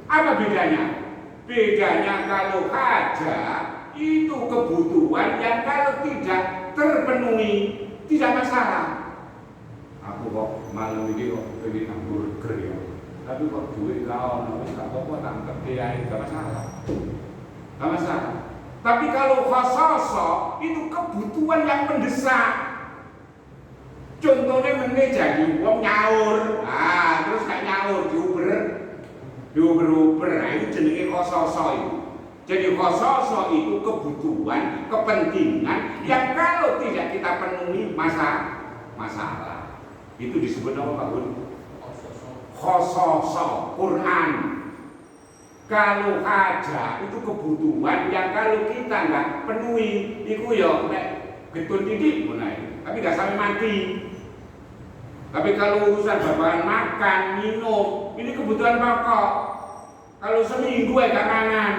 apa bedanya? Bedanya kalau hajat itu kebutuhan yang kalau tidak terpenuhi tidak masalah. Aku kok malam ini kok pengen hamburger ya, tapi kok duit kau wis gak apa-apa tak kerjain, gak masalah. Gak masalah. Tapi kalau khososo itu kebutuhan yang mendesak. Contohnya meneh jadi wong nyaur, terus gak nyaur diuber, nah itu jenenge khososo itu. Jadi khososo itu kebutuhan, kepentingan yang kalau tidak kita penuhi masalah. Itu disebut apa Pak Bun? Khososo Quran. Kalau hajat itu kebutuhan yang kalau kita nggak penuhi, itu ya getun titik mulai, tapi nggak sampai mati. Tapi kalau urusan babakan makan, minum, ini kebutuhan pokok. Kalau seminggu gak mangan,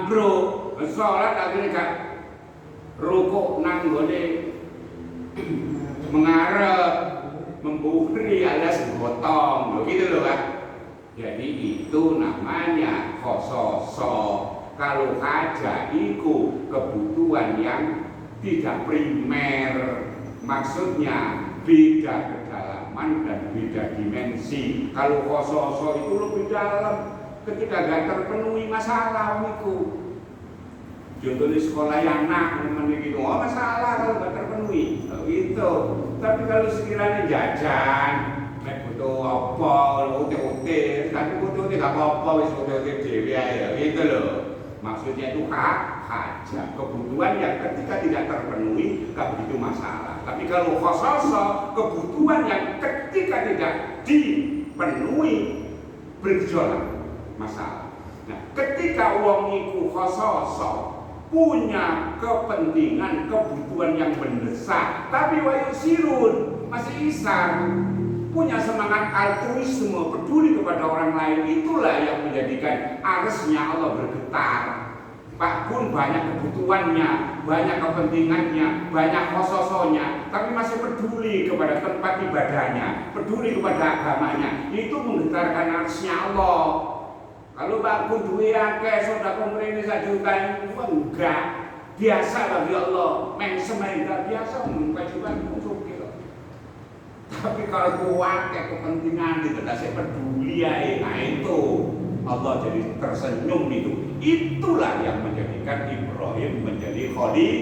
bro, sholat akhirnya gak rukuk nang gone mengarep, memburi alias gotong, begitu loh Pak. Jadi itu namanya khososo. Kalau hajat itu kebutuhan yang tidak primer, maksudnya beda kedalaman dan beda dimensi. Kalau khososo itu lebih dalam, ketika gak terpenuhi masalah itu. Contohnya sekolah yang anak gitu, masalah kalau gak terpenuhi, gitu. Tapi kalau sekiranya jajan, butuh apa, utik-utik, tapi utik-utik gak apa-apa, wis utik-utik dewe ya, gitu loh. Maksudnya itu hajat, kebutuhan yang ketika tidak terpenuhi gak begitu masalah. Tapi kalau khososo, kebutuhan yang ketika tidak dipenuhi bergejolak, masalah. Nah, ketika wong iku khososo punya kepentingan, kebutuhan yang mendesak, tapi wayu sirun masih isar, punya semangat altruisme, peduli kepada orang lain, itulah yang menjadikan arsnya Allah bergetar. Pak Bun banyak kebutuhannya, banyak kepentingannya, banyak khososonya, tapi masih peduli kepada tempat ibadahnya, peduli kepada agamanya, itu menggetarkan arsnya Allah. Kalau Pak Bun duwe akeh sedekah mrene 1 juta enggak biasa bagi Allah, meng semenggak biasa kewajiban sugih. Tapi kalau kuat kayak kepentingan itu, saya peduli ya, nah itu Allah jadi tersenyum itu. Itulah yang menjadikan Ibrahim menjadi khalil.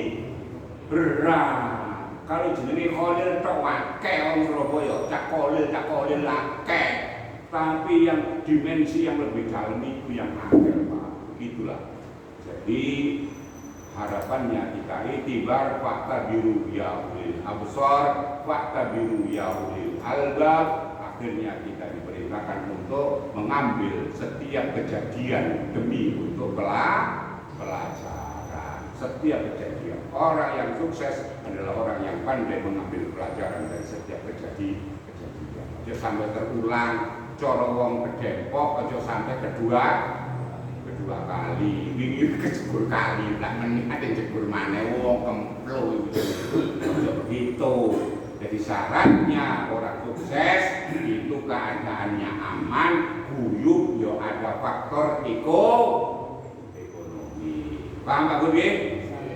Kalau jenenge khalil tok akeh wong Surabaya, cak khalil akeh. Tapi yang dimensi yang lebih dalam itu yang akeh, Pak. Itulah. Jadi harapannya kita itibar fakta biru ya ulil absar, fakta biru ya ulil albab. Akhirnya kita diperintahkan untuk mengambil setiap kejadian demi untuk pelajaran. Setiap kejadian. Orang yang sukses adalah orang yang pandai mengambil pelajaran dari setiap kejadian. Aja sampai terulang, coro wong ke Depok, aja sampai kedua kali. Ini kejebur kali, tak menit ada jebur mana wong kemplo itu. Begitu. Jadi syaratnya orang sukses itu keadaannya aman, guyup, yo ada faktor ekonomi. Paham Pak Budi?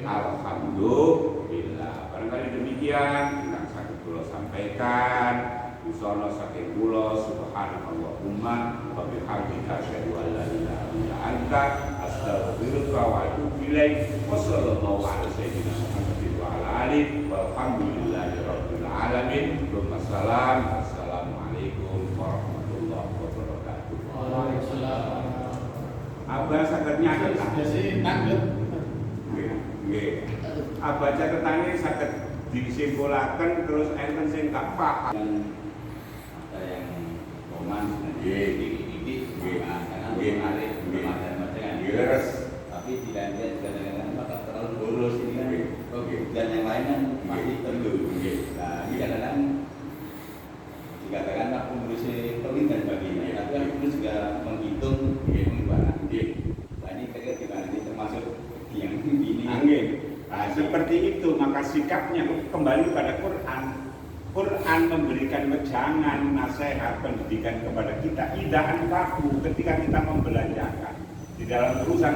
Alhamdulillah. Barangkali demikian yang sakit kula sampaikan. Usono saking kula subhanallahumma wa bihamdika asyhadu an la ilaha illa anta astaghfiruka wa atubu ilaik. Wassallallahu ala sayyidina Muhammadin wa ala alihi walhamdulillahi rabbil alamin. Assalamualaikum warahmatullahi wabarakatuh. Waalaikumsalam. Abah saged nyatet Abah catetane saged disimpulaken terus enten sing gak paham. Ada yang roman titik-titik karena menarik macam-macam. Tapi tidak ada kadang-kadang maka terlalu boros ini kan. Dan yang lain kan masih perlu. Nah ini kadang-kadang dikatakan aku berusaha penting dan sebagainya. Tapi kan perlu juga menghitung pengeluaran. Nah ini kira-kira gimana ini termasuk yang ini. Angin. Nah, seperti itu maka sikapnya kembali pada Quran. Quran memberikan wejangan, nasihat, pendidikan kepada kita. Idaan kaku ketika kita membelanjakan di dalam urusan